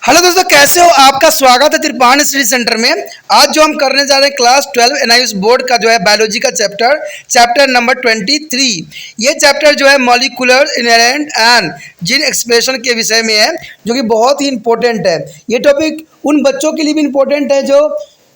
Hello दोस्तों, कैसे हो? आपका स्वागत है त्रिपाण स्टडी सेंटर में। आज जो हम करने जा रहे हैं क्लास 12 एनआईएस बोर्ड का जो है बायोलॉजी का चैप्टर नंबर 23। ये चैप्टर जो है molecular inherent and gene expression के विषय में है, जो कि बहुत ही इंपॉर्टेंट है। ये टॉपिक उन बच्चों के लिए भी इम्पोर्टेंट है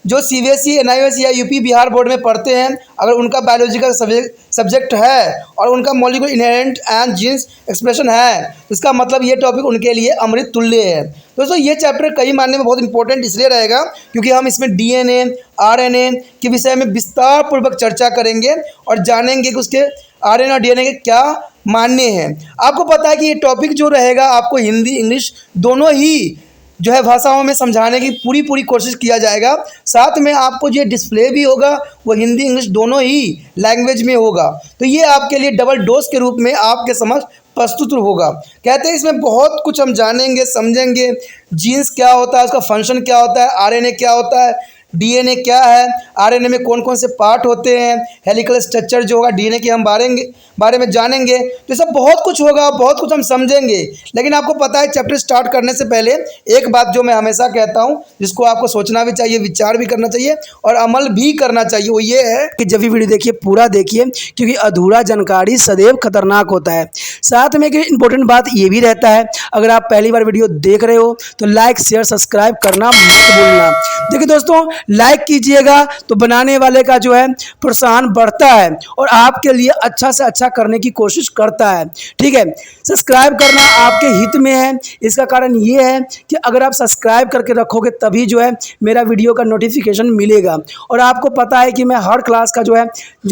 जो सीबीएसई, एनआईएस या यूपी बिहार बोर्ड में पढ़ते हैं। अगर उनका बायोलॉजी का सब्जेक्ट है और उनका molecular inherent and genes expression है, तो इसका मतलब ये टॉपिक उनके लिए अमृत तुल्य है। दोस्तों, ये चैप्टर कई मायने में बहुत इंपॉर्टेंट इसलिए रहेगा क्योंकि हम इसमें डीएनए, आरएनए के विषय में विस्तार पूर्वक चर्चा करेंगे और जानेंगे कि उसके आरएनए और डीएनए के क्या मायने हैं। आपको पता है कि ये टॉपिक जो रहेगा आपको हिंदी, इंग्लिश दोनों ही जो है भाषाओं में समझाने की पूरी कोशिश किया जाएगा। साथ में आपको जो डिस्प्ले भी होगा वो हिंदी, इंग्लिश दोनों ही लैंग्वेज में होगा। तो ये आपके लिए डबल डोज के रूप में आपके समक्ष प्रस्तुत होगा। कहते हैं इसमें बहुत कुछ हम जानेंगे, समझेंगे। जीन्स क्या होता है, उसका फंक्शन क्या होता है, आरएनए क्या होता है, डीएनए क्या है, आरएनए में कौन कौन से पार्ट होते हैं, हेलिकल स्ट्रक्चर जो होगा डीएनए के हम बारे में जानेंगे। तो सब बहुत कुछ होगा, बहुत कुछ हम समझेंगे। लेकिन आपको पता है चैप्टर स्टार्ट करने से पहले एक बात जो मैं हमेशा कहता हूँ, जिसको आपको सोचना भी चाहिए, विचार भी करना चाहिए और अमल भी करना चाहिए, वो ये है कि जब भी वीडियो देखिए पूरा देखिए, क्योंकि अधूरा जानकारी सदैव खतरनाक होता है। साथ में एक इंपॉर्टेंट बात ये भी रहता है, अगर आप पहली बार वीडियो देख रहे हो तो लाइक, शेयर, सब्सक्राइब करना मत भूलना। देखिए दोस्तों, लाइक कीजिएगा तो बनाने वाले का जो है प्रोत्साहन बढ़ता है और आपके लिए अच्छा से अच्छा करने की कोशिश करता है। ठीक है, सब्सक्राइब करना आपके हित में है। इसका कारण ये है कि अगर आप सब्सक्राइब करके रखोगे तभी जो है मेरा वीडियो का नोटिफिकेशन मिलेगा। और आपको पता है कि मैं हर क्लास का जो है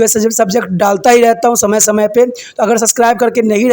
सब्जेक्ट डालता ही रहता हूँ समय समय पे। तो अगर सब्सक्राइब करके नहीं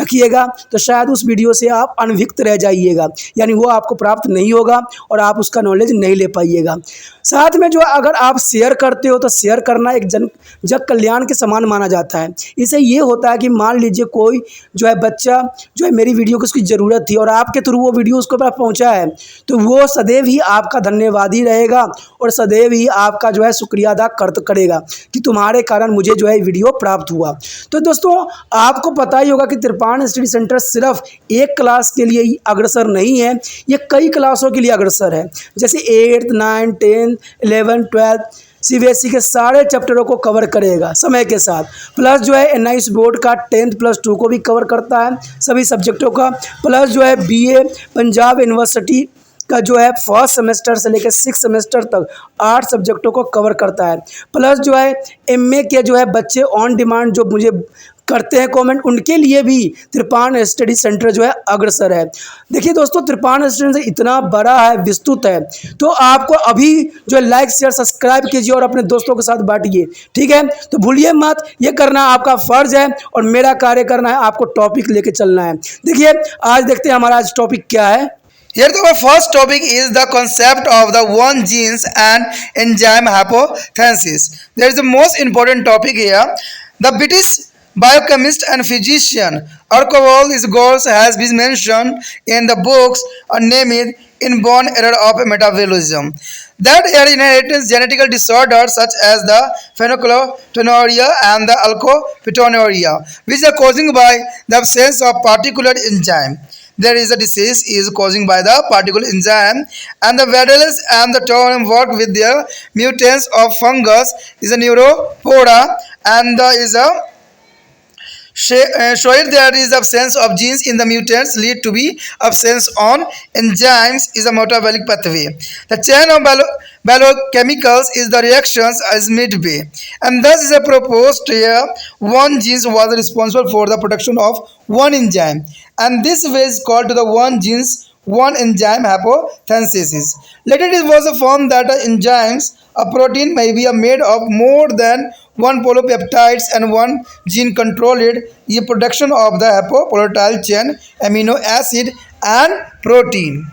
रखिएगा तो शायद उस वीडियो से आप अनभिज्ञ रह जाइएगा, यानी वो आपको प्राप्त नहीं होगा और आप उसका नॉलेज नहीं ले पाइएगा। साथ में जो अगर आप शेयर करते हो तो शेयर करना एक जग कल्याण के समान माना जाता है। इससे ये होता है कि मान लीजिए कोई जो है बच्चा जो है मेरी वीडियो को उसकी ज़रूरत थी और आपके थ्रू वो वीडियो उसको पास पहुंचा है, तो वो सदैव ही आपका धन्यवादी रहेगा और सदैव ही आपका जो है शुक्रिया अदा करेगा कि तुम्हारे कारण मुझे जो है वीडियो प्राप्त हुआ। तो दोस्तों, आपको पता ही होगा कि त्रिपाण स्टडी सेंटर सिर्फ एक क्लास के लिए ही अग्रसर नहीं है, ये कई क्लासों के लिए अग्रसर है। जैसे 8th, 9th, 10th, 11th, 12th CBSE के सारे चैप्टरों को कवर करेगा समय के साथ। प्लस जो है एनआईएस बोर्ड का 10+2 को भी कवर करता है, सभी सब्जेक्टों का। प्लस जो है बीए पंजाब यूनिवर्सिटी का जो है फर्स्ट सेमेस्टर से लेकर 6th सेमेस्टर तक 8 सब्जेक्टों को कवर करता है। प्लस जो है एमए के जो है बच्चे ऑन डिमांड जो मुझे करते हैं कमेंट, उनके लिए भी त्रिपाण स्टडी सेंटर जो है अग्रसर है। देखिए दोस्तों, त्रिपाण स्टडी सेंटर इतना बड़ा है, विस्तृत है, तो आपको अभी जो है लाइक, शेयर, सब्सक्राइब कीजिए और अपने दोस्तों के साथ बांटिए। ठीक है, तो भूलिए मत, ये करना आपका फर्ज है और मेरा कार्य करना है, आपको टॉपिक लेके चलना है। देखिए आज देखते हैं हमारा आज टॉपिक क्या है। Here the first topic is the concept of the one genes and enzyme hypothesis. There is the most important topic here. The British biochemist and physician Archibald Gores has been mentioned in the books named Inborn Error of Metabolism. That are inherited genetic disorders such as the phenylketonuria and the alkylketonuria, which are caused by the absence of particular enzyme. There is a disease is caused by the particular enzyme, and the Vadels and the Torn work with their mutants of fungus is a neuropora, and is a showed there is absence of genes in the mutants lead to be absence on enzymes is a metabolic pathway. The chain of biochemicals is the reactions as midway, and thus is a proposed here one gene was responsible for the production of one enzyme, and this way is called to the one genes one enzyme hypothesis. Later it was found that enzymes a protein may be made of more than one polypeptides and one gene controlled the production of the haplopolytyl chain amino acid and protein.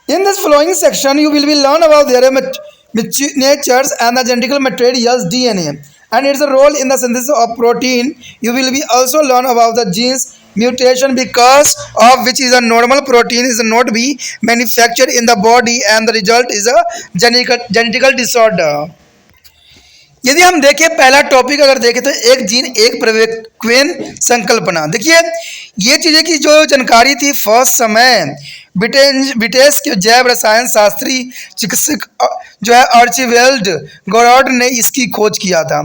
In this following section you will be learn about their natures and the genetic materials DNA and its role in the synthesis of protein. You will be also learn about the genes mutation because of which is a normal protein is not be manufactured in the body and the result is a genetic disorder. यदि हम देखें पहला topic अगर देखें तो एक gene एक परिवर्तन संकल्पना। देखिए ये चीज़ें की जो जानकारी थी फर्स्ट समय ब्रिटिश के जैव रसायन शास्त्री चिकित्सक जो है आर्चिवेल्ड गोरार्ड ने इसकी खोज किया था,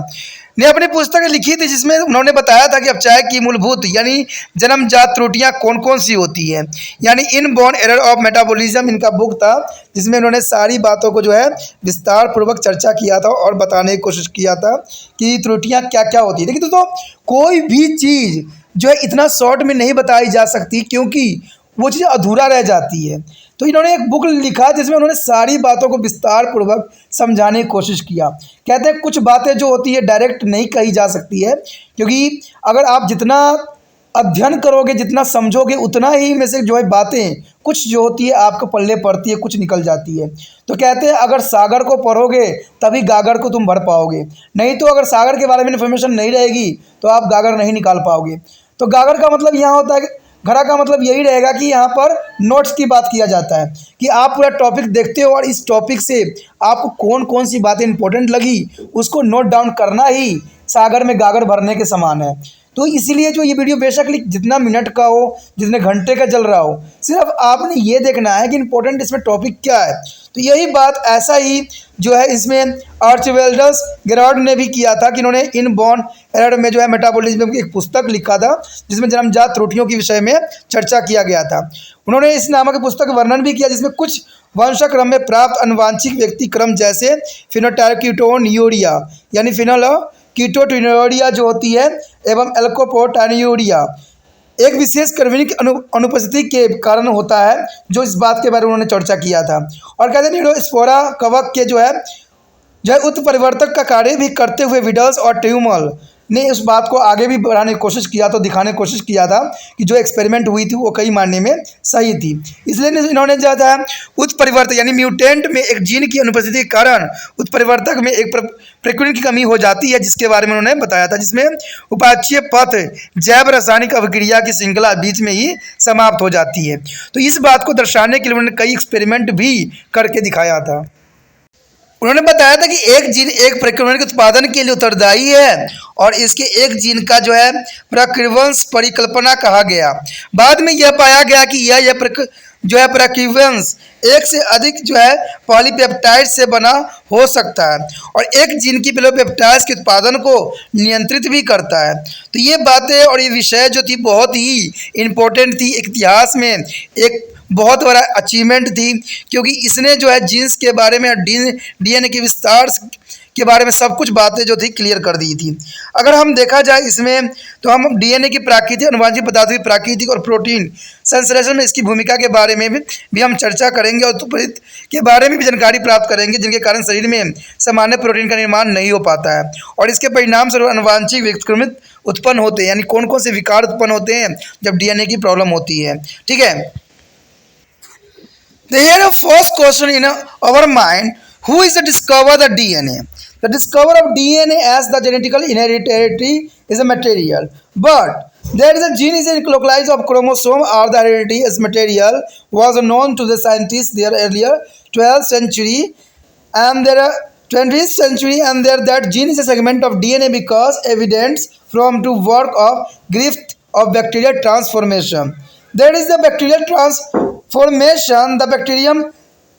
ने अपनी पुस्तक लिखी थी जिसमें उन्होंने बताया था कि अपचाय की मूलभूत यानी जन्मजात त्रुटियां कौन कौन सी होती हैं, यानी इनबॉर्न एरर ऑफ मेटाबॉलिज्म इनका बुक था, जिसमें उन्होंने सारी बातों को जो है विस्तार पूर्वक चर्चा किया था और बताने की कोशिश किया था कि त्रुटियां क्या क्या होती है। लेकिन दोस्तों कोई भी चीज़ जो है इतना शॉर्ट में नहीं बताई जा सकती, क्योंकि वो चीज़ अधूरा रह जाती है। तो इन्होंने एक बुक लिखा जिसमें उन्होंने सारी बातों को विस्तार पूर्वक समझाने की कोशिश किया। कहते हैं कुछ बातें जो होती है डायरेक्ट नहीं कही जा सकती है, क्योंकि अगर आप जितना अध्ययन करोगे जितना समझोगे उतना ही में से जो है बातें कुछ जो होती है आपको पल्ले पड़ती है, कुछ निकल जाती है। तो कहते हैं अगर सागर को पढ़ोगे तभी गागर को तुम भर पाओगे, नहीं तो अगर सागर के बारे में इन्फॉर्मेशन नहीं रहेगी तो आप गागर नहीं निकाल पाओगे। तो गागर का मतलब यहाँ होता है, घड़ा का मतलब यही रहेगा कि यहाँ पर नोट्स की बात किया जाता है कि आप पूरा टॉपिक देखते हो और इस टॉपिक से आपको कौन कौन सी बातें इंपॉर्टेंट लगी उसको नोट डाउन करना ही सागर में गागर भरने के समान है। तो इसीलिए जो ये वीडियो बेशक जितना मिनट का हो जितने घंटे का चल रहा हो, सिर्फ आपने ये देखना है कि इंपॉर्टेंट इसमें टॉपिक क्या है। तो यही बात ऐसा ही जो है इसमें आर्चिवेल्डस गेरार्ड ने भी किया था कि इन्होंने इनबॉर्न एरर में जो है मेटाबॉलिज्म की एक पुस्तक लिखा था जिसमें जन्मजात त्रुटियों के विषय में चर्चा किया गया था। उन्होंने इस नामक पुस्तक वर्णन भी किया जिसमें कुछ वंशक्रम में प्राप्त अनुवांशिक व्यक्ति क्रम जैसे फिनोटाइक्यूटोन्यूरिया यानी फिनल कीटोटिनोरिया जो होती है एवं एल्कोपोटान्यूरिया एक विशेष कार्बनिक अनुपस्थिति के कारण होता है, जो इस बात के बारे में उन्होंने चर्चा किया था। और कहते हैं न्यूरोस्पोरा कवक के जो है उत्परिवर्तक का कार्य भी करते हुए विडल्स और ट्यूमल ने उस बात को आगे भी बढ़ाने की कोशिश किया, तो दिखाने की कोशिश किया था कि जो एक्सपेरिमेंट हुई थी वो कई मायने में सही थी। इसलिए इन्होंने जो है उत्परिवर्तक यानी म्यूटेंट में एक जीन की अनुपस्थिति के कारण उत्परिवर्तक में एक प्रक्रिया की कमी हो जाती है, जिसके बारे में उन्होंने बताया था, जिसमें उपाच्य पथ जैव रासायनिक अभिक्रिया की श्रृंखला बीच में ही समाप्त हो जाती है। तो इस बात को दर्शाने के लिए उन्होंने कई एक्सपेरिमेंट भी करके दिखाया था। उन्होंने बताया था कि एक जीन एक प्रक्रमण के उत्पादन के लिए उत्तरदायी है और इसके एक जीन का जो है प्रकृवंश परिकल्पना कहा गया। बाद में यह पाया गया कि यह जो है प्रकृवंश एक से अधिक जो है पॉलीपेप्टाइड से बना हो सकता है और एक जीन की पेप्टाइड्स के उत्पादन को नियंत्रित भी करता है। तो ये बातें और ये विषय जो थी बहुत ही इम्पोर्टेंट थी, एक इतिहास में एक बहुत बड़ा अचीवमेंट थी, क्योंकि इसने जो है जीन्स के बारे में डीएनए के विस्तार के बारे में सब कुछ बातें जो थी क्लियर कर दी थी। अगर हम देखा जाए इसमें तो हम डीएनए की प्राकृतिक अनुवांशिक पदार्थों की प्राकृतिक और प्रोटीन संश्लेषण में इसकी भूमिका के बारे में भी हम चर्चा करेंगे और उत्परित के बारे में भी जानकारी प्राप्त करेंगे, जिनके कारण शरीर में सामान्य प्रोटीन का निर्माण नहीं हो पाता है और इसके परिणाम स्वरूप अनुवांशिक विकृमित उत्पन्न होते हैं, यानी कौन कौन से विकार उत्पन्न होते हैं जब डीएनए की प्रॉब्लम होती है। ठीक है, here a first question in our mind: who is the discover the DNA? The discover of DNA as the genetically hereditary is a material, but there is a gene is a localized of chromosome or the heredity as material was known to the scientists there earlier 12th century and there are 20th century and there that gene is a segment of DNA because evidence from to work of grift of bacterial transformation. There is the bacterial transformation. The bacterium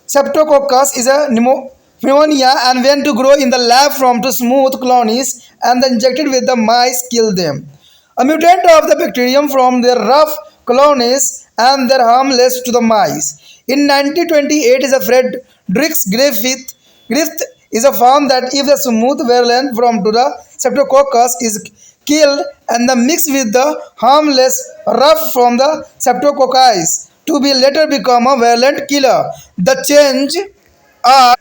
Streptococcus is a pneumonia and when to grow in the lab from to smooth colonies and then injected with the mice kill them. A mutant of the bacterium from their rough colonies and their harmless to the mice. In 1928 is a Friedrich Griffith is a found that if the smooth virulent from to the Streptococcus is killed and the mix with the harmless rough from the Streptococcus to be later become a virulent killer. The change are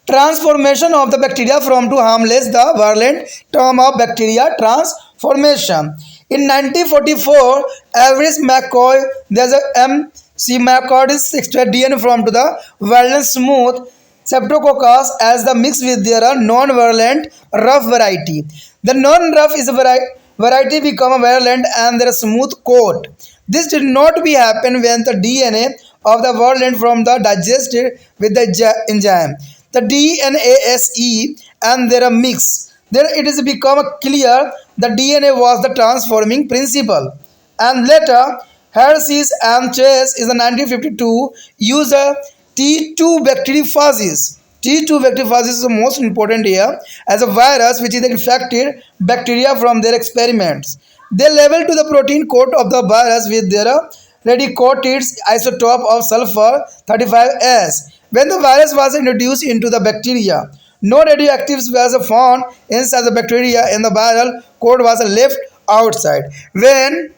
transformation of the bacteria from to harmless the virulent term of bacteria transformation. In 1944, Everest McCoy, there's a M.C. McCordis extract DNA from to the virulent smooth Streptococcus as the mix with their non-virulent rough variety. The non-rough is a variety become a virulent and their smooth coat. This did not be happen when the DNA of the virulent from the digested with the enzyme. The DNASE and their mix. There it is become clear the DNA was the transforming principle and later Hershey's and Chase is the 1952 use a T2 bacteriophages. T2 bacteriophages is the most important here as a virus which is infected bacteria from their experiments. They level to the protein coat of the virus with their radioactive isotope of sulfur 35S. When the virus was introduced into the bacteria, no radioactives was found inside the bacteria and the viral coat was left outside. When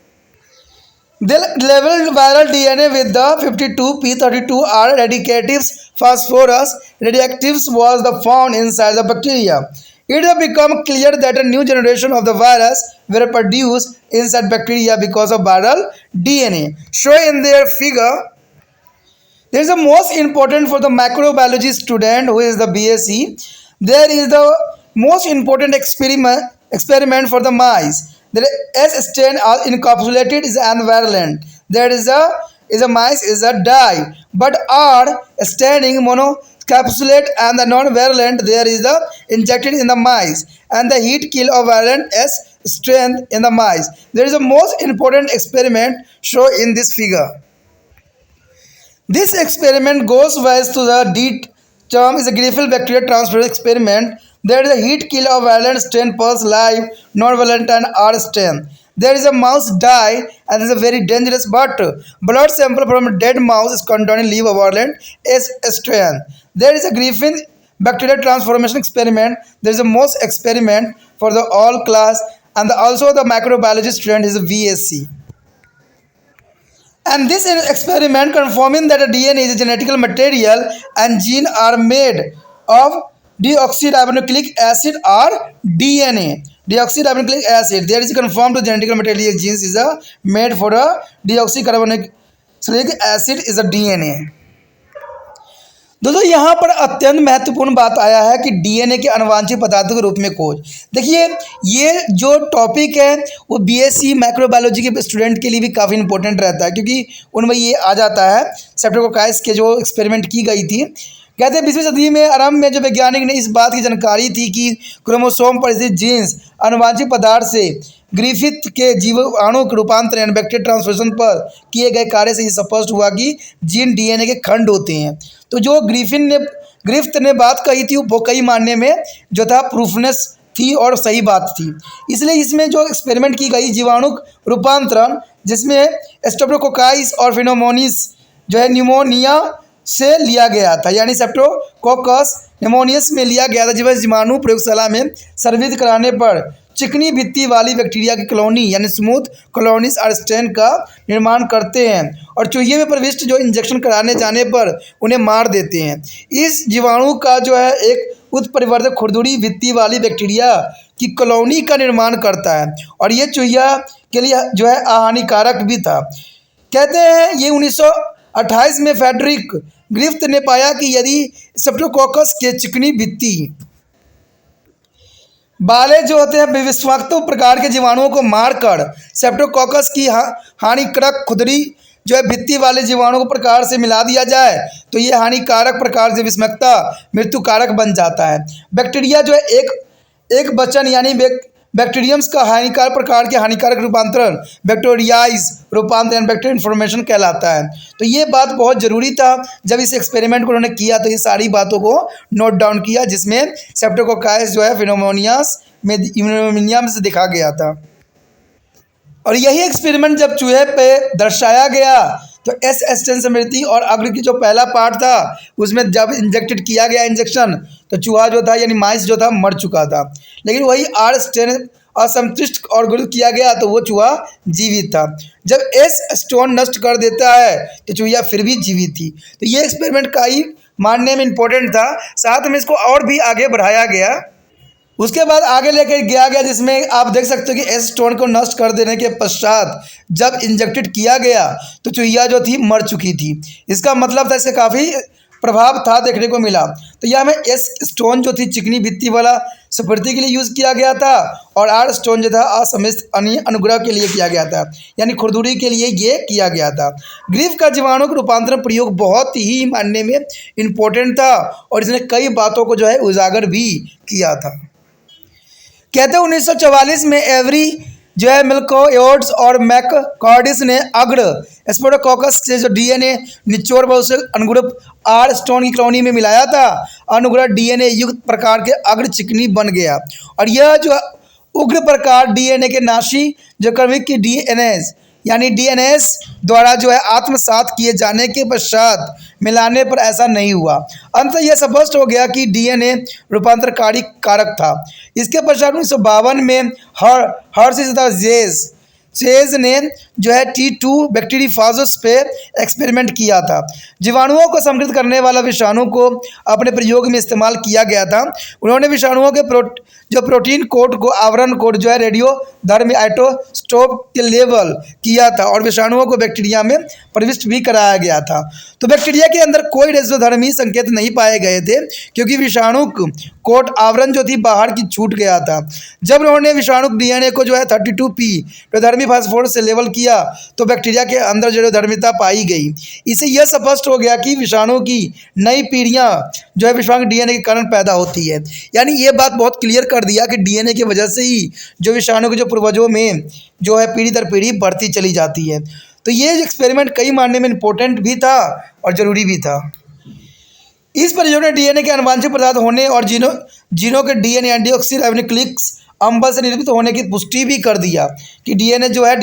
they labeled viral DNA with the 52p32R radioactives phosphorus radioactives was the found inside the bacteria. It has become clear that a new generation of the virus were produced inside bacteria because of viral DNA. Show in their figure. There is the most important for the microbiology student who is the BSc. There is the most important experiment for the mice. The S strain are encapsulated is an virulent. There is a mice is a dye, but R standing monocapsulate and the non-virulent there is the injected in the mice and the heat kill of virulent S strain in the mice. There is a most important experiment shown in this figure. This experiment goes wise to the D term is a Griffith bacteria transfer experiment. There is a heat kill of virulent strain pulse live, non-virulent and R strain. There is a mouse die and is a very dangerous but blood sample from a dead mouse is containing live virulent S strain. There is a Griffith bacteria transformation experiment. There is a most experiment for the all class and also the microbiology student is a VSc. And this experiment confirming that a DNA is a genetical material and genes are made of deoxyribonucleic acid or DNA. Deoxyribonucleic acid. There is confirmed to genetical material genes is made for a deoxyribonucleic acid is a DNA. दोस्तों यहाँ पर अत्यंत महत्वपूर्ण बात आया है कि DNA के आनुवंशिक पदार्थों के रूप में खोज। देखिए ये जो टॉपिक है वो बीएससी माइक्रोबायोलॉजी के स्टूडेंट के लिए भी काफ़ी इंपॉर्टेंट रहता है क्योंकि उनमें ये आ जाता है सेप्टोकोकाइस के जो एक्सपेरिमेंट की गई थी। कहते हैं 20वीं सदी में आरंभ में जो वैज्ञानिक ने इस बात की जानकारी थी कि क्रोमोसोम पर स्थित जीन्स आनुवंशिक पदार्थ से ग्रिफिथ के जीवाणु के रूपांतरण बैक्टीरिया ट्रांसलेशन पर किए गए कार्य से ये स्पष्ट हुआ कि जीन डीएनए के खंड होते हैं। तो जो ग्रिफ्थ ने बात कही थी वो कई मानने में जो था प्रूफनेस थी और सही बात थी। इसलिए इसमें जो एक्सपेरिमेंट की गई जीवाणु जिसमें स्ट्रेप्टोकोकाइस और फिनोमोनिस जो है न्यूमोनिया से लिया गया था, यानी स्ट्रेप्टोकोकस निमोनियस में लिया गया था। जब जीवाणु प्रयोगशाला में सर्वित कराने पर चिकनी भित्ति वाली बैक्टीरिया की कॉलोनी यानी स्मूथ कॉलोनीज और स्ट्रेन का निर्माण करते हैं और चूहे में प्रविष्ट जो इंजेक्शन कराने जाने पर उन्हें मार देते हैं। इस जीवाणु का जो है एक उत्परिवर्तक खुरदुरी भित्ति वाली बैक्टीरिया की कॉलोनी का निर्माण करता है और ये चूहिया के लिए जो है हानिकारक भी था। कहते हैं ये 1928 में फ्रेडरिक ग्रिफ्थ ने पाया कि यदि स्ट्रेप्टोकोकस के चिकनी भित्ति वाले जो होते हैं विषाक्त प्रकार के जीवाणुओं को मारकर स्ट्रेप्टोकोकस की हानिकारक खुदरी जो है भित्ति वाले जीवाणु को प्रकार से मिला दिया जाए तो ये हानिकारक प्रकार से विषमता मृत्युकारक बन जाता है। बैक्टीरिया जो है एक वचन यानी बैक्टीरियम्स का हानिकारक प्रकार के हानिकारक रूपांतरण बैक्टीरियाइज रूपांतरण बैक्टीरियल इन्फॉर्मेशन कहलाता है। तो ये बात बहुत ज़रूरी था। जब इस एक्सपेरिमेंट को उन्होंने किया तो ये सारी बातों को नोट डाउन किया जिसमें स्ट्रेप्टोकोकाइस जो है फिनोमोनिया में से देखा गया था। और यही एक्सपेरिमेंट जब चूहे पे दर्शाया गया तो एस स्ट्रेन समृद्धि और अग्र की जो पहला पार्ट था उसमें जब इंजेक्टेड किया गया इंजेक्शन तो चूहा जो था यानी माइस जो था मर चुका था, लेकिन वही आर स्ट्रेन असंतुष्ट और गुरुत किया गया तो वो चूहा जीवित था। जब एस स्टोन नष्ट कर देता है तो चूहिया फिर भी जीवित थी। तो ये एक्सपेरिमेंट का ही मानने में इम्पोर्टेंट था। साथ में इसको और भी आगे बढ़ाया गया। उसके बाद आगे लेकर गया जिसमें आप देख सकते हो कि एस स्टोन को नष्ट कर देने के पश्चात जब इंजेक्टेड किया गया तो चूहिया जो थी मर चुकी थी। इसका मतलब था इसका काफ़ी प्रभाव था देखने को मिला। तो यह हमें एस स्टोन जो थी चिकनी भित्ति वाला सुपर्ति के लिए यूज़ किया गया था और आर स्टोन जो था असमित अनुग्रह के लिए किया गया था यानी खुरदुरी के लिए ये किया गया था। ग्रीफ का जीवाणु का रूपांतरण प्रयोग बहुत ही मानने में इम्पोर्टेंट था और इसने कई बातों को जो है उजागर भी किया था। कहते हैं 1944 में एवरी जो है मिल्कोयोड्स और मैककॉर्डिस ने अग्र स्पोडोकोकस से जो डीएनए निचोड़ पर उसे अनुग्रह आर स्टोन की कॉलोनी में मिलाया था, अनुग्रह डीएनए युक्त प्रकार के अग्र चिकनी बन गया। और यह जो उग्र प्रकार डीएनए के नाशी जो क्रमिक की डीएनएस यानी डीएनएस द्वारा जो है आत्मसात किए जाने के पश्चात मिलाने पर ऐसा नहीं हुआ। अंततः यह स्पष्ट हो गया कि डीएनए रूपांतरकारी कारक था। इसके पश्चात 1952 में हर्शीज तथा चेज ने जो है T2 बैक्टीरियोफाजोस पे एक्सपेरिमेंट किया था। जीवाणुओं को संक्रमित करने वाला विषाणु को अपने प्रयोग में इस्तेमाल किया गया था। उन्होंने विषाणुओं के प्रोटीन कोड को आवरण कोड जो है रेडियो धर्मी आइसोटोप के लेवल किया था और विषाणुओं को बैक्टीरिया में प्रविष्ट भी कराया गया था। तो बैक्टीरिया के अंदर कोई रेडियोधर्मी संकेत नहीं पाए गए थे क्योंकि विषाणु कोट आवरण जो थी बाहर की छूट गया था। जब उन्होंने विषाणु डीएनए को जो है 32P रेडियोधर्मी फास्फोरस से लेवल किया तो बैक्टीरिया के अंदर जो रेडियोधर्मिता पाई गई। इससे यह स्पष्ट हो गया कि विषाणु की नई पीढ़ियां जो है विषाणु डीएनए के कारण पैदा होती है। यानी ये बात बहुत क्लियर कर दिया कि डीएनए की वजह से ही जो विषाणु के जो पूर्वजों में जो है पीढ़ी दर पीढ़ी बढ़ती चली जाती है। तो ये एक्सपेरिमेंट कई मायने में इम्पोर्टेंट भी था और ज़रूरी भी था। इस प्रयोग ने डीएनए के अनुवांशिक पदार्थ होने और जीनों के डीएनए डीऑक्सीराइबोन्यूक्लिक अम्ल से निर्मित होने की पुष्टि भी कर दिया कि डीएनए जो है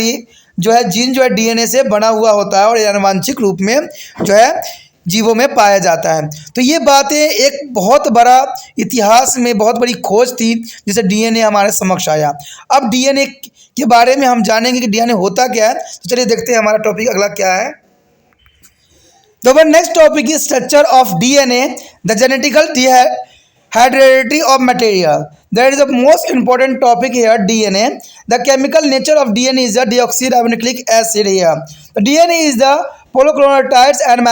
जीन जो है डीएनए से बना हुआ होता है और आनुवांशिक रूप में जो है जीवों में पाया जाता है। तो ये बातें एक बहुत बड़ा इतिहास में बहुत बड़ी खोज थी जिसे डीएनए हमारे समक्ष आया। अब डीएनए के बारे में हम जानेंगे कि डीएनए होता क्या है। तो चलिए देखते हैं हमारा टॉपिक अगला क्या है। तो our next topic is structure of DNA, the genetical heredity of material. That is the most important topic here, DNA. The chemical nature of DNA is the deoxyribonucleic acid here. The DNA is the polynucleotides and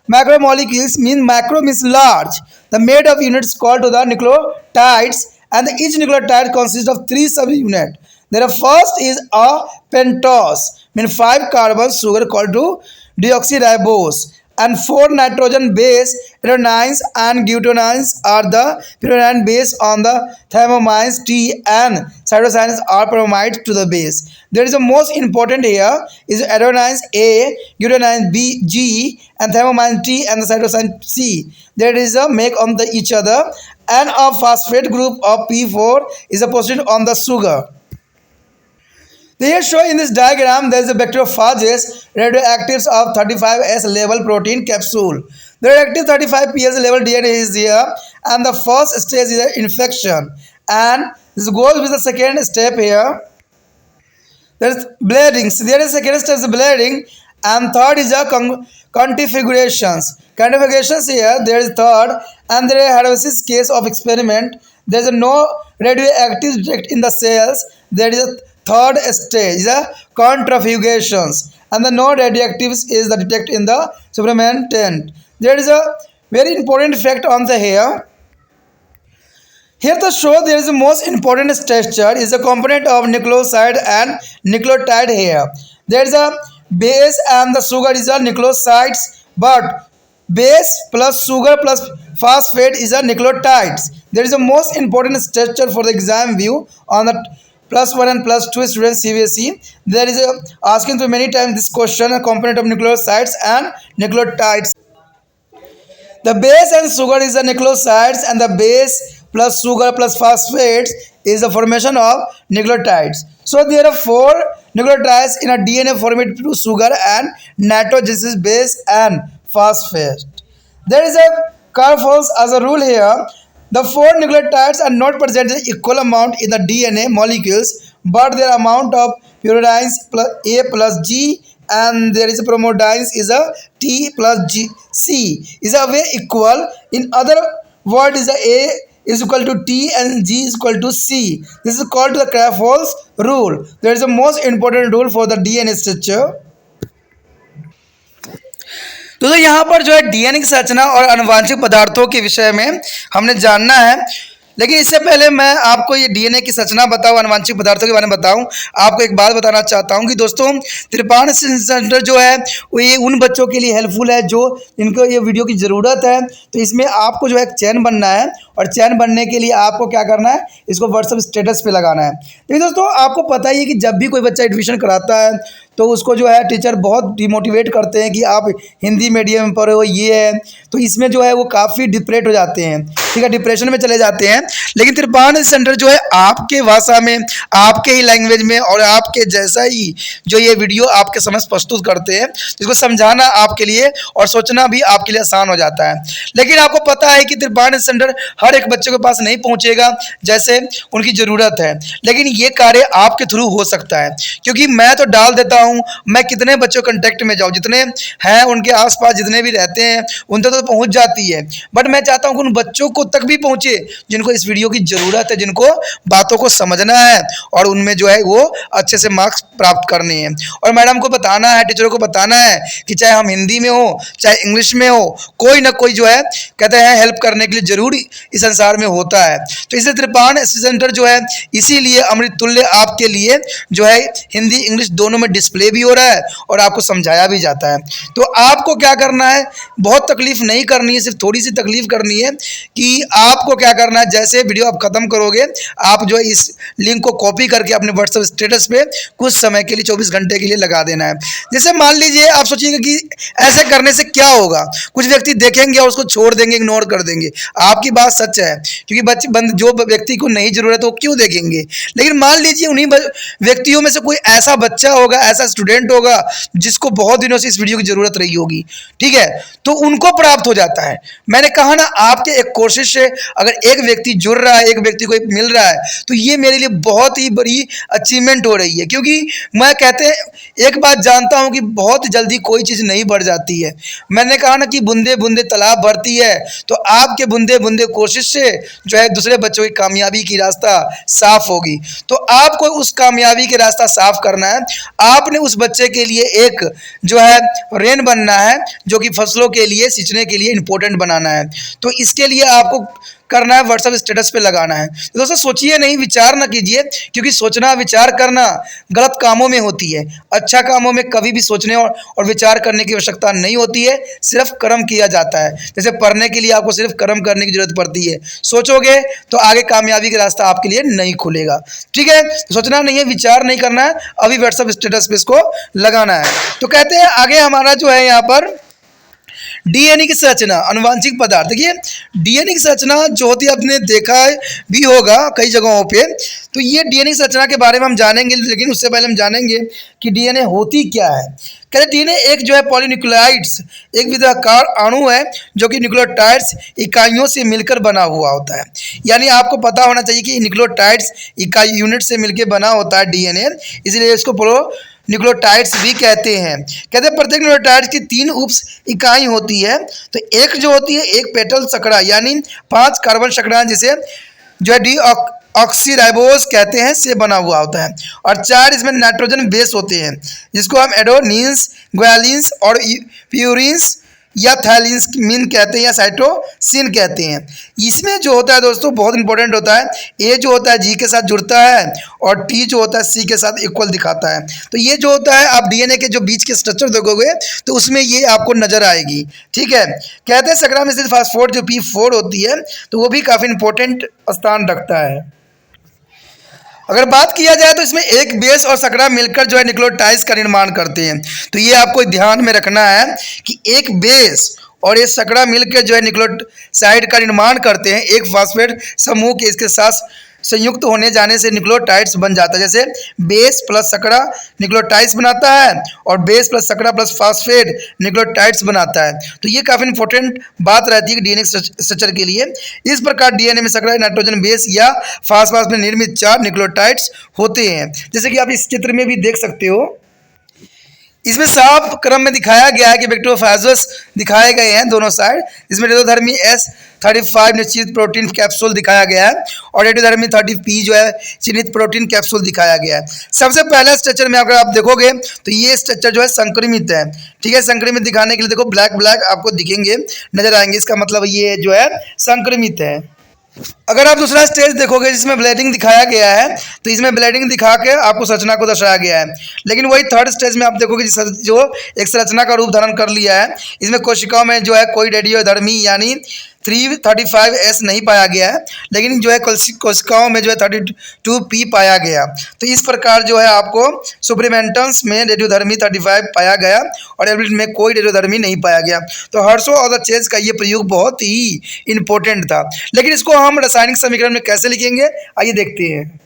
macromolecules, means macro means large. The made of units called to the nucleotides, and each nucleotide consists of 3 subunits. The first is a pentose, means 5 carbon sugar called to deoxyribose, and 4 nitrogen base adenines and guanines are the pyrimidine base on the thiamines T and cytosines are bromide to the base. There is the most important here is adenines A, guanines B, G, and thiamines T and the cytosine C. There is a make on the each other, and a phosphate group of P4 is a position on the sugar. Here shown in this diagram, there is a bacteriophages radioactives of 35S level protein capsule. The radioactive 35PS level DNA is here, and the first stage is the infection, and this goes with the second step here. There is bleeding. So there is second step is bleeding, and third is a configurations. Configurations here there is third, and there is hypothesis case of experiment. There is no radioactive detect in the cells. There is a third stage is the contrifugations, and the no radioactives is the detect in the supplementant. There is a very important fact on the here. Here to show there is the most important structure is the component of nucleoside and nucleotide here. There is a base and the sugar is a nucleosides, but base plus sugar plus phosphate is a nucleotides. There is a most important structure for the exam view on the +1 and +2 students CBSE. There is a asking to many times this question, a component of nucleosides and nucleotides. The base and sugar is the nucleosides, and the base plus sugar plus phosphates is the formation of nucleotides. So there are 4 nucleotides in a DNA formed to sugar and nitrogen is base and phosphate. There is a curve follows as a rule here. The 4 nucleotides are not present in equal amount in the DNA molecules, but their amount of pyrimidines plus A plus G, and there is a bromidines is a T plus G C is a way equal. In other words, is a A is equal to T and G is equal to C. This is called the Crafts rule. There is a most important rule for the DNA structure. तो यहाँ पर जो है DNA की संरचना और आनुवांशिक पदार्थों के विषय में हमने जानना है। लेकिन इससे पहले मैं आपको ये डीएनए की संरचना बताऊँ, आनुवांशिक पदार्थों के बारे में बताऊँ, आपको एक बात बताना चाहता हूँ कि दोस्तों त्रिपाण सेंटर जो है वो ये उन बच्चों के लिए हेल्पफुल है जो इनको ये वीडियो की ज़रूरत है। तो इसमें आपको जो है एक चैन बनना है, और चैन बनने के लिए आपको क्या करना है, इसको व्हाट्सएप स्टेटस पे लगाना है। देखिए दोस्तों, आपको पता ही है कि जब भी कोई बच्चा एडमिशन कराता है तो उसको जो है टीचर बहुत डिमोटिवेट करते हैं कि आप हिंदी मीडियम में पढ़े हो, ये है। तो इसमें जो है वो काफ़ी डिप्रेट हो जाते हैं, ठीक है, डिप्रेशन में चले जाते हैं। लेकिन त्रिपाण सेंटर जो है आपके भाषा में, आपके ही लैंग्वेज में और आपके जैसा ही जो ये वीडियो आपके समझ प्रस्तुत करते हैं, इसको समझाना आपके लिए और सोचना भी आपके लिए आसान हो जाता है। लेकिन आपको पता है कि त्रिपाण सेंटर हर एक बच्चे के पास नहीं पहुंचेगा जैसे उनकी ज़रूरत है, लेकिन ये कार्य आपके थ्रू हो सकता है, क्योंकि मैं तो डाल देता हूँ, मैं कितने बच्चों कॉन्टेक्ट में जाऊँ, जितने हैं उनके आसपास जितने भी रहते हैं उन तक तो पहुँच जाती है, बट मैं चाहता हूँ कि उन बच्चों को तक भी पहुँचे जिनको इस वीडियो की ज़रूरत है, जिनको बातों को समझना है और उनमें जो है वो अच्छे से मार्क्स प्राप्त करने हैं। और मैडम को बताना है, टीचरों को बताना है कि चाहे हम हिंदी में हो चाहे इंग्लिश में हो, कोई ना कोई जो है कहते हैं हेल्प करने के लिए जरूर इस संसार में होता है। तो इसलिए त्रिपाण सेंटर जो है इसीलिए अमृत तुल्य आपके लिए जो है हिंदी इंग्लिश दोनों में डिस्प्ले भी हो रहा है और आपको समझाया भी जाता है। तो आपको क्या करना है, बहुत तकलीफ नहीं करनी है, सिर्फ थोड़ी सी तकलीफ करनी है कि आपको क्या करना है, जैसे वीडियो आप खत्म करोगे आप जो है इस लिंक को कॉपी करके अपने व्हाट्सएप स्टेटस पे कुछ समय के लिए 24 घंटे के लिए लगा देना है। जैसे मान लीजिए आप सोचिएगा कि ऐसे करने से क्या होगा, कुछ व्यक्ति देखेंगे और उसको छोड़ देंगे, इग्नोर कर देंगे। आपकी बात सच है, क्योंकि बच्चे जो व्यक्ति को नहीं जरूरत है वो क्यों देखेंगे। लेकिन मान लीजिए उन्हीं व्यक्तियों में से कोई ऐसा बच्चा होगा, ऐसा स्टूडेंट होगा जिसको बहुत दिनों से इस वीडियो की जरूरत रही होगी, ठीक है, तो उनको प्राप्त हो जाता है। मैंने कहा ना, आपके एक कोशिश से अगर एक व्यक्ति जुड़ रहा है, एक व्यक्ति को मिल रहा है, तो ये मेरे लिए बहुत ही बड़ी अचीवमेंट हो रही है। क्योंकि मैं कहते हैं एक बात जानता हूं कि बहुत जल्दी कोई चीज़ नहीं बढ़ जाती है। मैंने कहा ना कि बूंदे बूंदे तालाब भरती है, तो आपके बूंदे बूंदे कोशिश से जो है दूसरे बच्चों की कामयाबी की रास्ता साफ होगी। तो आपको उस कामयाबी के रास्ता साफ करना है। आपने उस बच्चे के लिए एक जो है रेन बनना है, जो कि फसलों के लिए सींचने के लिए इंपॉर्टेंट बनाना है। तो इसके लिए आपको करना है व्हाट्सएप स्टेटस पे लगाना है। तो दोस्तों सोचिए नहीं, विचार ना कीजिए, क्योंकि सोचना विचार करना गलत कामों में होती है। अच्छा कामों में कभी भी सोचने और विचार करने की आवश्यकता नहीं होती है, सिर्फ कर्म किया जाता है। जैसे पढ़ने के लिए आपको सिर्फ कर्म करने की जरूरत पड़ती है, सोचोगे तो आगे कामयाबी का रास्ता आपके लिए नहीं खुलेगा, ठीक है। सोचना नहीं है, विचार नहीं करना है, अभी व्हाट्सएप स्टेटस पे इसको लगाना है। तो कहते हैं आगे हमारा जो है यहाँ पर डीएनए की संरचना, अनुवांशिक पदार्थ। देखिए डीएनए की संरचना जो होती है आपने देखा भी होगा कई जगहों पे। तो ये डीएनए की संरचना के बारे में हम जानेंगे, लेकिन उससे पहले हम जानेंगे कि डीएनए होती क्या है। कहते डीएनए एक जो है पॉलीन्यूक्लियोटाइड्स, एक विधाकार अणु है जो कि न्यूक्लियोटाइड्स इकाइयों से मिलकर बना हुआ होता है। यानी आपको पता होना चाहिए कि न्यूक्लियोटाइड्स इकाई यूनिट से मिलकर बना होता है डीएनए, इसलिए इसको न्यूक्लियोटाइड्स भी कहते हैं। कहते हैं प्रत्येक न्यूक्लियोटाइड्स की 3 उप इकाई होती है। तो एक जो होती है एक पेटल शर्करा, यानी 5 कार्बन शर्करा जिसे जो है डी ऑक्सीराइबोज कहते हैं से बना हुआ होता है, और 4 इसमें नाइट्रोजन बेस होते हैं जिसको हम एडोनिन्स, ग्वालिन्स और प्यूरिन्स या थैलिन्स कहते हैं या साइटोसिन कहते हैं। इसमें जो होता है दोस्तों बहुत इंपॉर्टेंट होता है, ए जो होता है जी के साथ जुड़ता है और टी जो होता है सी के साथ इक्वल दिखाता है। तो ये जो होता है आप डीएनए के जो बीच के स्ट्रक्चर देखोगे तो उसमें ये आपको नजर आएगी, ठीक है। कहते हैं शर्करा में स्थित फास्फोरेट जो P4 होती है तो वो भी काफ़ी इंपॉर्टेंट स्थान रखता है। अगर बात किया जाए तो इसमें एक बेस और शर्करा मिलकर जो है न्यूक्लियोटाइड्स का निर्माण करते हैं। तो ये आपको ध्यान में रखना है कि एक बेस और ये शर्करा मिलकर जो है न्यूक्लियोसाइड का निर्माण करते हैं। एक फास्फेट समूह के इसके साथ संयुक्त होने जाने से न्यूक्लियोटाइड्स बन जाता है। जैसे बेस प्लस शर्करा न्यूक्लियोटाइड्स बनाता है और बेस प्लस शर्करा प्लस फास्फेट न्यूक्लियोटाइड्स बनाता है। तो ये काफ़ी इंपॉर्टेंट बात रहती है डीएनए स्ट्रक्चर के लिए। इस प्रकार डीएनए में शर्करा, नाइट्रोजन बेस या फास्फोरस में निर्मित 4 न्यूक्लियोटाइड्स होते हैं, जैसे कि आप इस चित्र में भी देख सकते हो। इसमें साफ क्रम में दिखाया गया है कि बैक्टीरियोफेजेस दिखाए गए हैं दोनों साइड। इसमें रेडियोधर्मी S35 निश्चित प्रोटीन कैप्सूल दिखाया गया है और रेडियोधर्मी 30P जो है चिन्हित प्रोटीन कैप्सूल दिखाया गया है। सबसे पहले स्ट्रक्चर में अगर आप देखोगे तो ये स्ट्रक्चर जो है संक्रमित है, ठीक है। संक्रमित दिखाने के लिए देखो ब्लैक ब्लैक आपको दिखेंगे, नजर आएंगे, इसका मतलब ये जो है संक्रमित है। अगर आप दूसरा स्टेज देखोगे जिसमें ब्लेडिंग दिखाया गया है तो इसमें ब्लेडिंग दिखा के आपको संरचना को दर्शाया गया है। लेकिन वही थर्ड स्टेज में आप देखोगे जो एक संरचना का रूप धारण कर लिया है। इसमें कोशिकाओं में जो है कोई रेडियोधर्मी यानी 335S नहीं पाया गया है, लेकिन जो है कोशिकाओं में जो है 32P पाया गया। तो इस प्रकार जो है आपको सुपरीमेंटन्स में रेडियोधर्मी 35 पाया गया और एल्बिट में कोई रेडियोधर्मी नहीं पाया गया। तो हर्शो और द चेज का ये प्रयोग बहुत ही इंपॉर्टेंट था। लेकिन इसको हम रासायनिक समीकरण में कैसे लिखेंगे, आइए देखते हैं।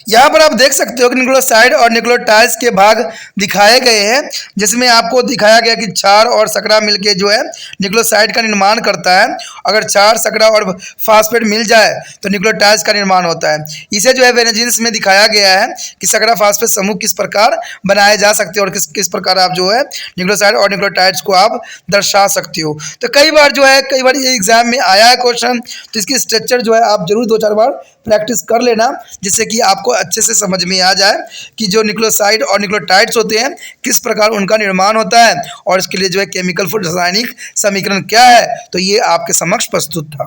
यहाँ पर आप देख सकते हो कि न्यूक्लियोसाइड और न्यूक्लियोटाइड्स के भाग दिखाए गए हैं, जिसमें आपको दिखाया गया कि क्षार और शकरा मिलके जो है न्यूक्लियोसाइड का निर्माण करता है। अगर क्षार, शकरा और फास्फेट मिल जाए तो न्यूक्लियोटाइड्स का निर्माण होता है। इसे जो है वेनेजिन्स में दिखाया गया है कि शकरा फास्फेट समूह किस प्रकार बनाए जा सकते हैं और किस किस प्रकार आप जो है न्यूक्लियोसाइड और न्यूक्लियोटाइड्स को आप दर्शा सकते हो। तो कई बार ये एग्जाम में आया है क्वेश्चन, तो इसकी स्ट्रक्चर जो है आप जरूर 2-4 बार प्रैक्टिस कर लेना, जिससे कि आपको अच्छे से समझ में आ जाए कि जो न्यूक्लियोसाइड और न्यूक्लियोटाइड्स होते हैं किस प्रकार उनका निर्माण होता है और इसके लिए जो है केमिकल फॉर रासायनिक समीकरण क्या है। तो ये आपके समक्ष प्रस्तुत था।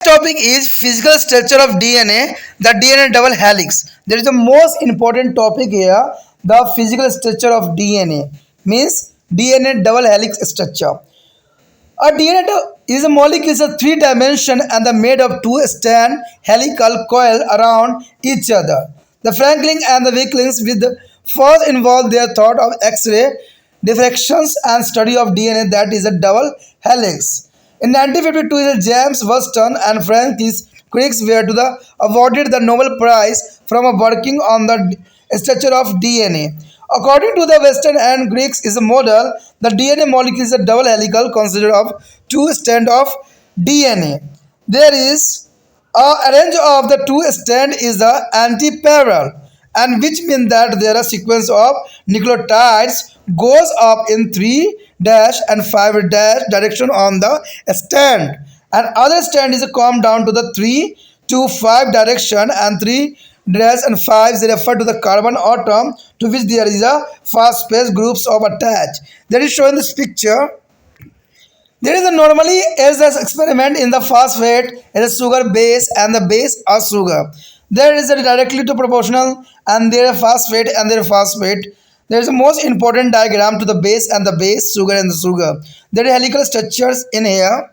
Topic is physical structure of DNA, the DNA double helix. There is the most important topic here, the physical structure of DNA, means DNA double helix structure. A DNA is a molecule is a 3 dimension and are made of 2 strand helical coil around each other. The Franklin and the Wicklings with the first involved their thought of X-ray diffractions and study of DNA that is a double helix. In 1952, James Watson and Francis Crick were to the awarded the Nobel Prize from working on the structure of DNA. According to the Western and Greeks is a model, the DNA molecule is a double helical consisted of 2 strands of DNA. There is a arrange of the 2 strands is the antiparallel, and which means that there are sequence of nucleotides goes up in 3' and 5' direction on the strand, and other strand is come down to the 3 to 5 direction, and 3 and 5 they refer to the carbon atom to which there is a phosphate groups of attached. That is shown in this picture. There is a normally as an experiment in the phosphate is a sugar base and the base of sugar. There is a directly to proportional and there is phosphate and there is phosphate. There is a most important diagram to the base and the base, sugar and the sugar. There are helical structures in here.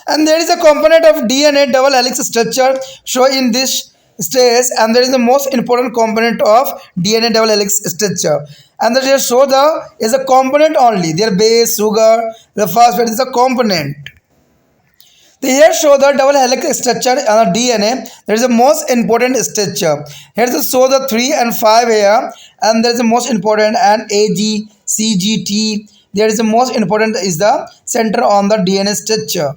And there is a component of DNA double helix structure shown in this stage, and there is the most important component of DNA double helix structure. And they show the is a component only. Their base, sugar, the phosphate is a component. They here show the double helix structure on DNA. There is the most important structure. Here they show the 3 and 5 here, and there is the most important and AG, CGT. There is the most important is the center on the DNA structure.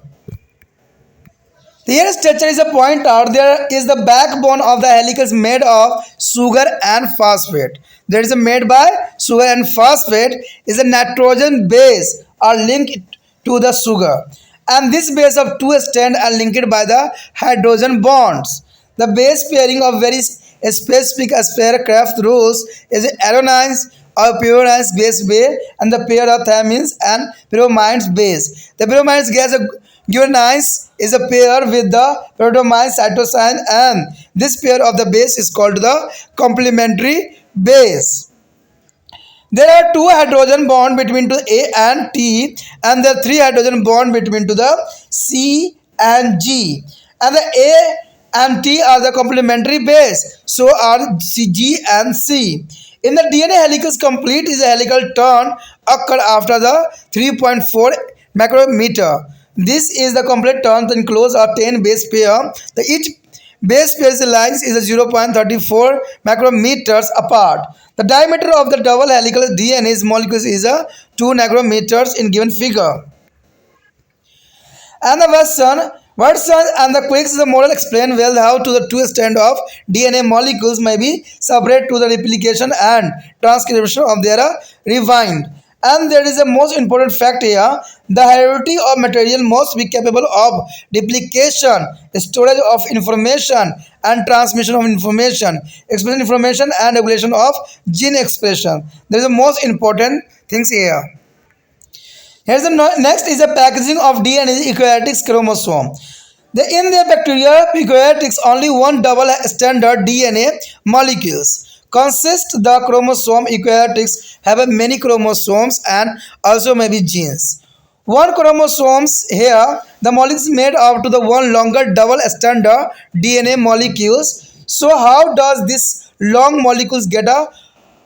The here structure is a point out. There is the backbone of the helical made of sugar and phosphate. There is a made by sugar and phosphate is a nitrogen base are linked to the sugar, and this base of 2 strands are linked by the hydrogen bonds. The base pairing of very specific spacecraft rules is alanine or pyrimidine base pair and the pair of thymines and pyrimidine base. The pyrimidine gas guanine is a pair with the protomine cytosine, and this pair of the base is called the complementary base. There are 2 hydrogen bond between to A and T, and there are 3 hydrogen bond between to the C and G, and the A and T are the complementary base, so are G and C. In the DNA helical complete is a helical turn occur after the 3.4 micrometer. This is the complete turn to enclose a 10 base pair. The each base pair lines is a 0.34 micrometers apart. The diameter of the double helical DNA molecules is a 2 micrometers in given figure. And the Watson and the Crick's model explain well how to the 2 strand of DNA molecules may be separate to the replication and transcription of their rewind. And there is a most important fact here, the hierarchy of material must be capable of duplication, storage of information and transmission of information, expression information and regulation of gene expression. There is the most important things here. Here's the next is the packaging of DNA eukaryotic chromosome. In the bacteria eukaryotics only one double standard DNA molecules consist the chromosome. Eukaryotics have many chromosomes and also maybe genes. One chromosomes here, the molecules made up to the one longer double stranded DNA molecules. So how does this long molecules get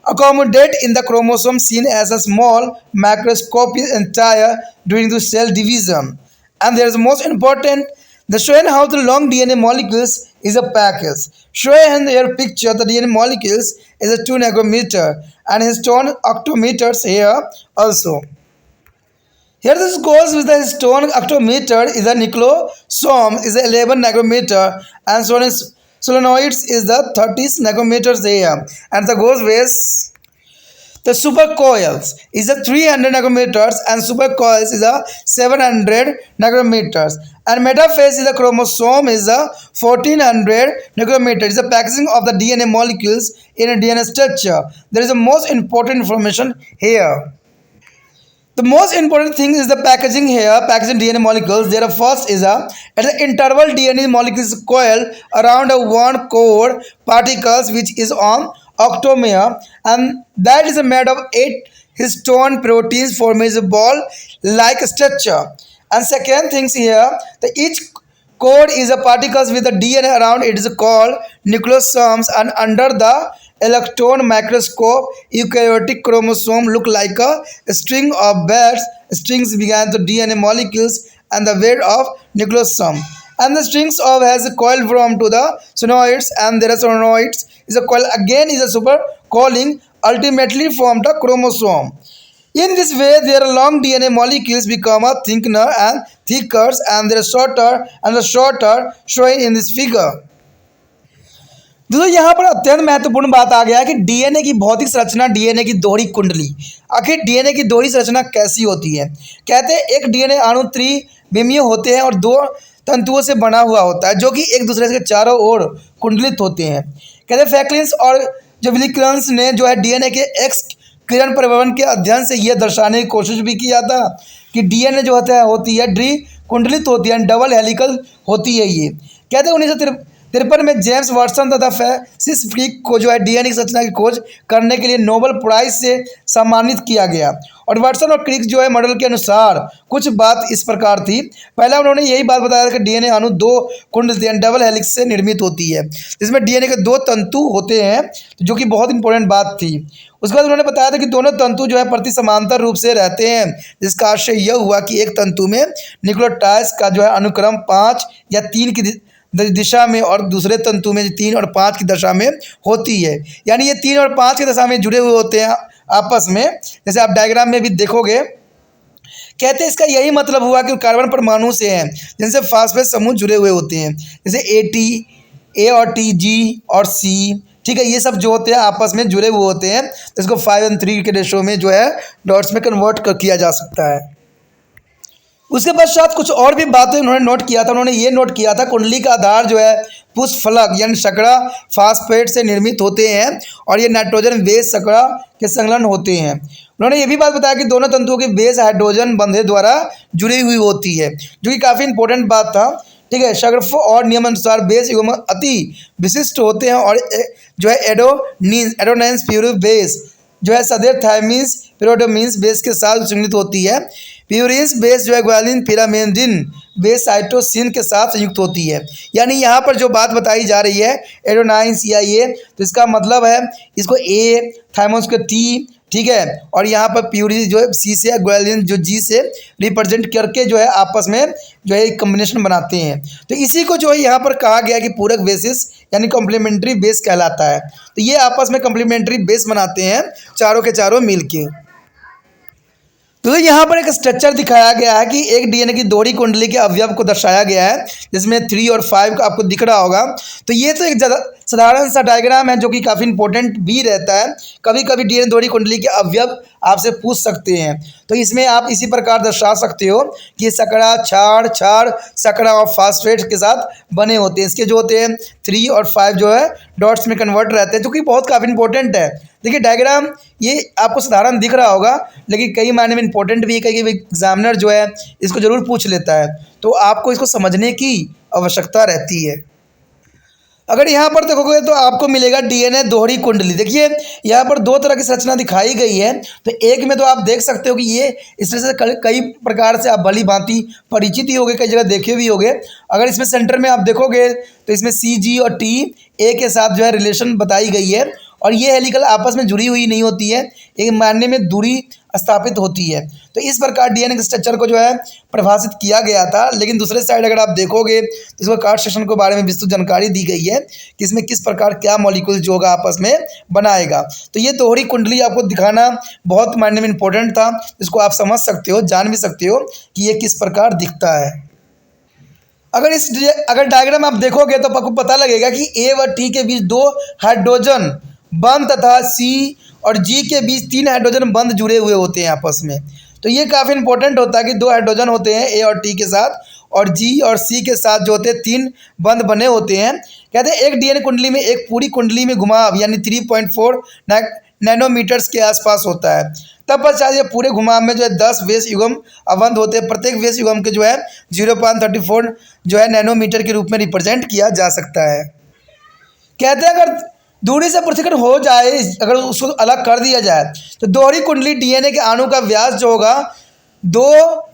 accommodate in the chromosome seen as a small macroscopic entire during the cell division? And there is most important, the showing how the long DNA molecules is a package. Showing in your picture the DNA molecules is a 2 nanometer and histone octometers here also. Here this goes with the stone octometer is the nucleosome is the 11 nanometer and solenoids is the 30 nanometers here and the goes with the supercoils is the 300 nanometers and supercoils is the 700 nanometers and metaphase is the chromosome is the 1400 nanometers. Is the packaging of the DNA molecules in a DNA structure. There is the most important information here. The most important thing is the packaging here, packaging DNA molecules. There first is at the interval DNA molecules coil around a one core particles which is on octomer and that is made of 8 histone proteins forming a ball like structure. And second things here, the each core is a particles with the DNA around it is called nucleosomes and under the electron microscope eukaryotic chromosome look like a string of birds. Strings began the DNA molecules and the weight of nucleosome. And the strings of has a coil from to the solenoids and there are solenoids is a coil again is a super coiling ultimately from the chromosome. In this way, their long DNA molecules become a thinner and thicker and they are shorter and the shorter showing in this figure. दोस्तों यहाँ पर अत्यंत महत्वपूर्ण बात आ गया है कि DNA की भौतिक संरचना, डीएनए की दोहरी कुंडली। आखिर डीएनए की दोहरी संरचना कैसी होती है? कहते हैं एक डीएनए अणु त्रिविमीय होते हैं और दो तंतुओं से बना हुआ होता है जो कि एक दूसरे के चारों ओर कुंडलित होते हैं। कहते हैं फैक्लिन्स और जो विलिकन्स ने जो है डीएनए के एक्स किरण परिवहन के अध्ययन से यह दर्शाने की कोशिश भी किया था कि डीएनए जो होती है ड्री कुंडलित होती है, डबल हेलिकल होती है ये। कहते हैं 1953 में जेम्स वाटसन तथा फ्रांसिस फ्रिक को जो है डीएनए की संरचना की खोज करने के लिए नोबेल प्राइज से सम्मानित किया गया। और वाटसन और क्रिक जो है मॉडल के अनुसार कुछ बात इस प्रकार थी। पहला उन्होंने यही बात बताया कि डीएनए अणु दो कुंडलित डबल हेलिक्स से निर्मित होती है जिसमें डीएनए के दो तंतु होते हैं जो कि बहुत इंपॉर्टेंट बात थी। उसके बाद उन्होंने बताया था कि दोनों तंतु जो है प्रति समांतर रूप से रहते हैं जिसका आशय यह हुआ कि एक तंतु में न्यूक्लियोटाइड्स का जो है अनुक्रम 5 या 3 की दिशा में और दूसरे तंतु में 3 और 5 की दशा में होती है, यानी ये 3 और 5 की दशा में जुड़े हुए होते हैं आपस में, जैसे आप डायग्राम में भी देखोगे। कहते हैं इसका यही मतलब हुआ कि कार्बन परमाणु से हैं जिनसे फास्फेट समूह जुड़े हुए होते हैं, जैसे ए और टी, जी और सी, ठीक है, ये सब जो होते हैं आपस में जुड़े हुए होते हैं, तो इसको 5:3 के रेशो में जो है डॉट्स में कन्वर्ट किया जा सकता है। उसके पश्चात कुछ और भी बातें उन्होंने नोट किया था। उन्होंने ये नोट किया था कुंडली का आधार जो है पुष्प फलक यानी शकड़ा फास्फेट से निर्मित होते हैं और ये नाइट्रोजन बेस शकड़ा के संलग्न होते हैं। उन्होंने ये भी बात बताया कि दोनों तंतुओं की बेस हाइड्रोजन बंधे द्वारा जुड़ी हुई होती है, जो कि काफ़ी इंपॉर्टेंट बात था, ठीक है। शकर्फ और नियमानुसार बेस युग्म अति विशिष्ट होते हैं और जो है एडोनाइंस प्यूरिस बेस जो है सदैव थायमीन्स पिरियोडोमिन्स बेस के साथ संयुक्त होती है। प्यूरिन्स बेस जो है ग्वालिन पिरामिडिन बेस साइटोसिन के साथ संयुक्त होती है। यानी यहाँ पर जो बात बताई जा रही है एडोनाइंस या ये, तो इसका मतलब है इसको ए, थाइमोस को टी, ठीक है, और यहाँ पर प्यूरिन जो है सी से, ग्वालिन जो जी से रिप्रेजेंट करके जो है आपस में जो है एक कम्बिनेशन बनाते हैं। तो इसी को जो है यहाँ पर कहा गया कि पूरक बेसिस यानी कॉम्प्लीमेंट्री बेस कहलाता है। तो ये आपस में कॉम्प्लीमेंट्री बेस बनाते हैं चारों के चारों मिलके। तो यहाँ पर एक स्ट्रक्चर दिखाया गया है कि एक डीएनए की दोहरी कुंडली के अवयव को दर्शाया गया है जिसमें 3 और 5 का आपको दिख रहा होगा। तो ये तो एक साधारण सा डायग्राम है जो कि काफ़ी इंपॉर्टेंट भी रहता है। कभी कभी डीएनए दोहरी कुंडली के अवयव आपसे पूछ सकते हैं, तो इसमें आप इसी प्रकार दर्शा सकते हो कि शकड़ा क्षार शकड़ा और फास्फेट के साथ बने होते हैं। इसके जो होते हैं 3 और 5 जो है डॉट्स में कन्वर्ट रहते हैं, जो कि बहुत काफ़ी इंपॉर्टेंट है। देखिए डायग्राम ये आपको साधारण दिख रहा होगा लेकिन कई मायने में इंपॉर्टेंट भी है, कई एग्जामिनर जो है इसको ज़रूर पूछ लेता है, तो आपको इसको समझने की आवश्यकता रहती है। अगर यहाँ पर देखोगे तो आपको मिलेगा डीएनए दोहरी कुंडली। देखिए यहाँ पर दो तरह की संरचना दिखाई गई है। तो एक में तो आप देख सकते हो कि ये इस तरह से कई प्रकार से आप भली भांति परिचित ही होगे, कई जगह देखे भी होगे। अगर इसमें सेंटर में आप देखोगे तो इसमें CG और TA के साथ जो है रिलेशन बताई गई है, और ये हेलिकल आपस में जुड़ी हुई नहीं होती है, एक मायने में दूरी स्थापित होती है। तो इस प्रकार डीएनए के स्ट्रक्चर को जो है परिभाषित किया गया था। लेकिन दूसरे साइड अगर आप देखोगे तो इसको कार्ड सेक्शन के बारे में विस्तृत जानकारी दी गई है कि इसमें किस प्रकार क्या मॉलिक्यूल जो होगा आपस में बनाएगा। तो ये दोहरी कुंडली आपको दिखाना बहुत मायने में इंपॉर्टेंट था, इसको आप समझ सकते हो, जान भी सकते हो कि ये किस प्रकार दिखता है। अगर डायग्राम आप देखोगे तो आपको पता लगेगा कि A व T के बीच 2 हाइड्रोजन बंध तथा C और G के बीच 3 हाइड्रोजन बंध जुड़े हुए होते हैं आपस में। तो ये काफ़ी इंपॉर्टेंट होता है कि 2 हाइड्रोजन होते हैं A और T के साथ, और G और C के साथ जो होते हैं 3 बंध बने होते हैं। कहते हैं एक डीएनए कुंडली में एक पूरी कुंडली में घुमाव यानी 3.4 नैनोमीटर्स के आसपास होता है। तब पश्चात ये पूरे घुमाव में जो है 10 वेश युग्म अवंध होते हैं। प्रत्येक वेश युग्म के जो है 0.34 जो है नैनोमीटर के रूप में रिप्रेजेंट किया जा सकता है। कहते हैं अगर दूरी से पृथक्करण हो जाए, अगर उसको अलग कर दिया जाए तो दोहरी कुंडली डीएनए के अणु का व्यास जो होगा 2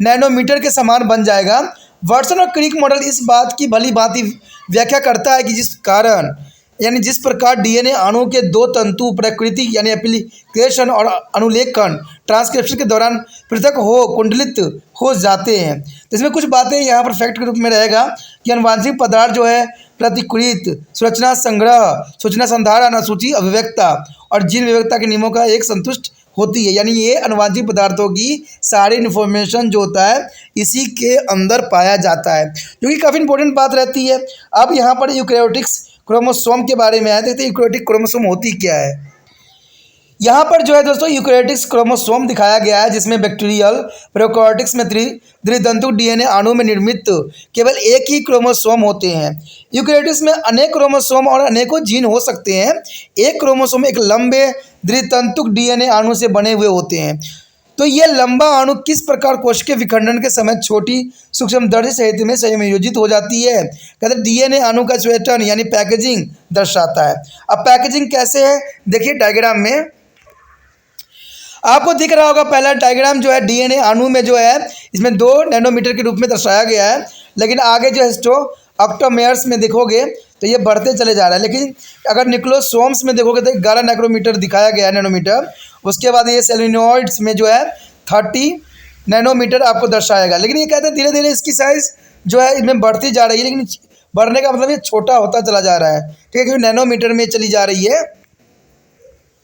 नैनोमीटर के समान बन जाएगा। वाटसन और क्रिक मॉडल इस बात की भली भांति व्याख्या करता है कि जिस प्रकार डीएनए अणु के 2 तंतु प्रकृति यानी एप्लीकेशन और अनुलेखन ट्रांसक्रिप्शन के दौरान पृथक हो कुंडलित हो जाते हैं। तो इसमें कुछ बातें यहाँ पर फैक्ट के रूप में रहेगा कि अनुवांशिक पदार्थ जो है प्रतिकृत सूचना संग्रह, सूचना संधारण, अनुसूची अभिव्यक्ता और जीन विविधता के नियमों का एक संतुष्ट होती है। यानी ये अनुवांशिक पदार्थों की सारी इन्फॉर्मेशन जो होता है इसी के अंदर पाया जाता है, जो कि काफ़ी इंपॉर्टेंट बात रहती है। अब यहाँ पर यूकैरियोटिक्स क्रोमोसोम के बारे में आए थे। तो यूकैरियोटिक क्रोमोसोम होती क्या है, यहाँ पर जो है दोस्तों यूकैरियोटिक्स क्रोमोसोम दिखाया गया है, जिसमें बैक्टीरियल प्रोकैरियोटिक्स में द्वितंतुक डीएनए अणु में निर्मित केवल एक ही क्रोमोसोम होते हैं। यूकैरियोटिक्स में अनेक क्रोमोसोम और अनेकों जीन हो सकते हैं। एक क्रोमोसोम एक लंबे द्वितंतुक डीएनए अणु से बने हुए होते हैं। तो ये लंबा अणु किस प्रकार कोशिकीय विखंडन के समय छोटी सूक्ष्मदर्शी सहित में संयोजित हो जाती है। कहते हैं डीएनए अणु का स्वेटन यानी पैकेजिंग दर्शाता है। अब पैकेजिंग कैसे है, देखिए डायग्राम में आपको दिख रहा होगा। पहला डायग्राम जो है डीएनए अणु में जो है इसमें 2 नैनोमीटर के रूप में दर्शाया गया है, लेकिन आगे जो है ऑक्टोमेयर्स में देखोगे तो ये बढ़ते चले जा रहा है। लेकिन अगर न्यूक्लियोसोम्स में देखोगे तो 11 नैनोमीटर दिखाया गया है, नैनोमीटर। उसके बाद ये सेलुलॉइड्स में जो है 30 नैनोमीटर आपको दर्शाएगा। लेकिन ये कहते हैं धीरे धीरे इसकी साइज़ जो है इनमें बढ़ती जा रही है, लेकिन बढ़ने का मतलब ये छोटा होता चला जा रहा है, ठीक है, क्योंकि नैनोमीटर में चली जा रही है,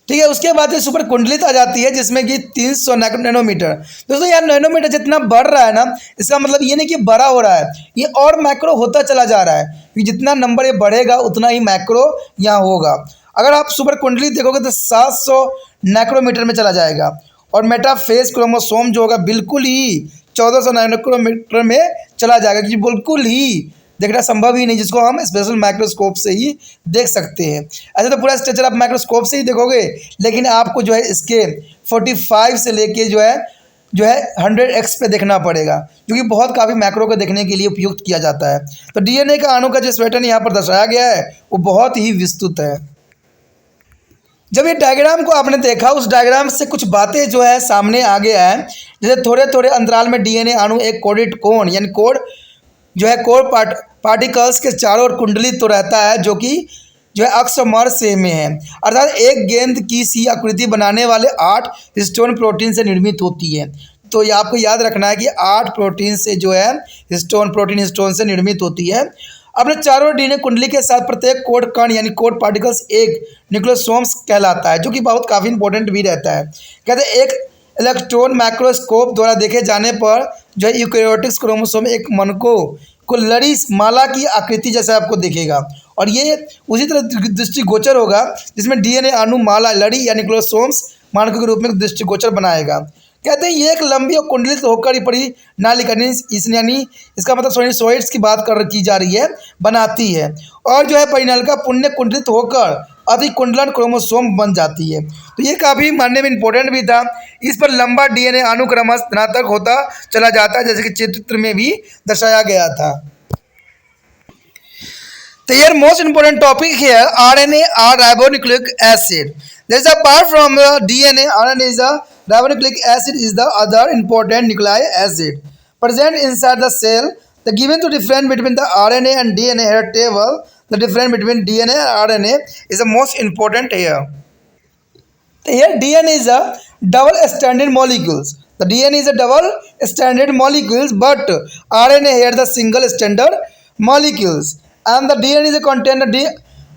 ठीक है। उसके बाद ये सुपर कुंडलित आ जाती है जिसमें कि 300 नैनोमीटर। दोस्तों यार नैनोमीटर जितना बढ़ रहा है ना, इसका मतलब ये नहीं कि बड़ा हो रहा है, ये और मैक्रो होता चला जा रहा है, क्योंकि जितना नंबर ये बढ़ेगा उतना ही मैक्रो यहाँ होगा। अगर आप सुपर कुंडलित देखोगे तो 700 नैक्रोमीटर में चला जाएगा, और मेटाफेज क्रोमोसोम जो होगा बिल्कुल ही 1400 नैनोमीटर में चला जाएगा, क्योंकि बिल्कुल ही देखना संभव ही नहीं, जिसको हम स्पेशल माइक्रोस्कोप से ही देख सकते हैं। ऐसे तो पूरा स्ट्रक्चर आप माइक्रोस्कोप से ही देखोगे, लेकिन आपको जो है इसके 45 से लेके जो है 100x पे देखना पड़ेगा, क्योंकि बहुत काफ़ी मैक्रो को देखने के लिए उपयुक्त किया जाता है। तो डीएनए का अणु का जो स्वेटन यहाँ पर दर्शाया गया है वो बहुत ही विस्तृत है। जब ये डायग्राम को आपने देखा, उस डायग्राम से कुछ बातें जो है सामने आ गया है। जैसे थोड़े थोड़े अंतराल में डीएनए अणु एक कोडेड कोण यानी कोड जो है कोर पार्टिकल्स के चारों ओर कुंडलित तो रहता है, जो कि जो है अक्षमर से में है, अर्थात एक गेंद की सी आकृति बनाने वाले 8 हिस्टोन प्रोटीन से निर्मित होती है। तो ये आपको याद रखना है कि 8 प्रोटीन से जो है प्रोटीन हिस्टोन से निर्मित होती है। अपने चारों डीएनए कुंडली के साथ प्रत्येक कोड कण यानी कोड पार्टिकल्स एक न्यूक्लियोसोम्स कहलाता है, जो कि बहुत काफ़ी इंपॉर्टेंट भी रहता है। कहते हैं एक इलेक्ट्रॉन माइक्रोस्कोप द्वारा देखे जाने पर जो है यूकैरियोटिक्स क्रोमोसोम एक मनकों को लड़ी माला की आकृति जैसा आपको दिखेगा, और ये उसी तरह दृष्टिगोचर होगा जिसमें डीएनए अणु माला लड़ी या न्यूक्लियोसोम्स मानकों के रूप में दृष्टिगोचर बनाएगा। कहते हैं ये एक लंबी और कुंडलित होकर ही पड़ी नालिका यानी इसका मतलब सोइड्स की बात की जा रही है, बनाती है, और जो है परिनालिका पुण्य कुंडलित होकर अति कुंडलन क्रोमोसोम बन जाती है। तो ये काफ़ी मानने में इंपॉर्टेंट भी था। इस पर लंबा डीएनए अनुक्रम धनात्मक होता चला जाता है, जैसे कि चित्र में भी दर्शाया गया था। So here most important topic here, RNA or ribonucleic acid. There is apart from the DNA, RNA is a ribonucleic acid is the other important nucleic acid present inside the cell. The given to difference between the RNA and DNA here table, the difference between DNA and RNA is the most important here. Here DNA is a double-stranded molecules. The DNA is a double-stranded molecules, but RNA here the single-stranded molecules. And the DNA is a contain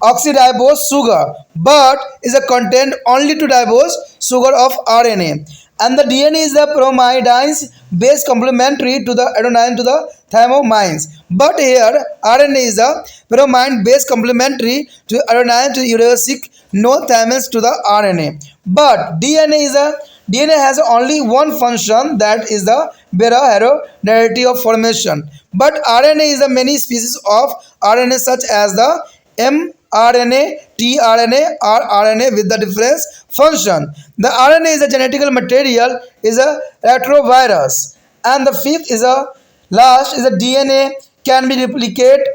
oxyribose sugar, but is a contain only to ribose sugar of RNA. And the DNA is the bromidines base complementary to the adenine to the thymomines. But here RNA is a bromine base complementary to adenine to uracil, no thymines to the RNA. But DNA has only one function, that is the heterodynaity of formation. But RNA is a many species of RNA such as the mRNA, tRNA or RNA with the different function. The RNA is a genetical material, is a retrovirus. And the fifth is a last is a DNA can be duplicate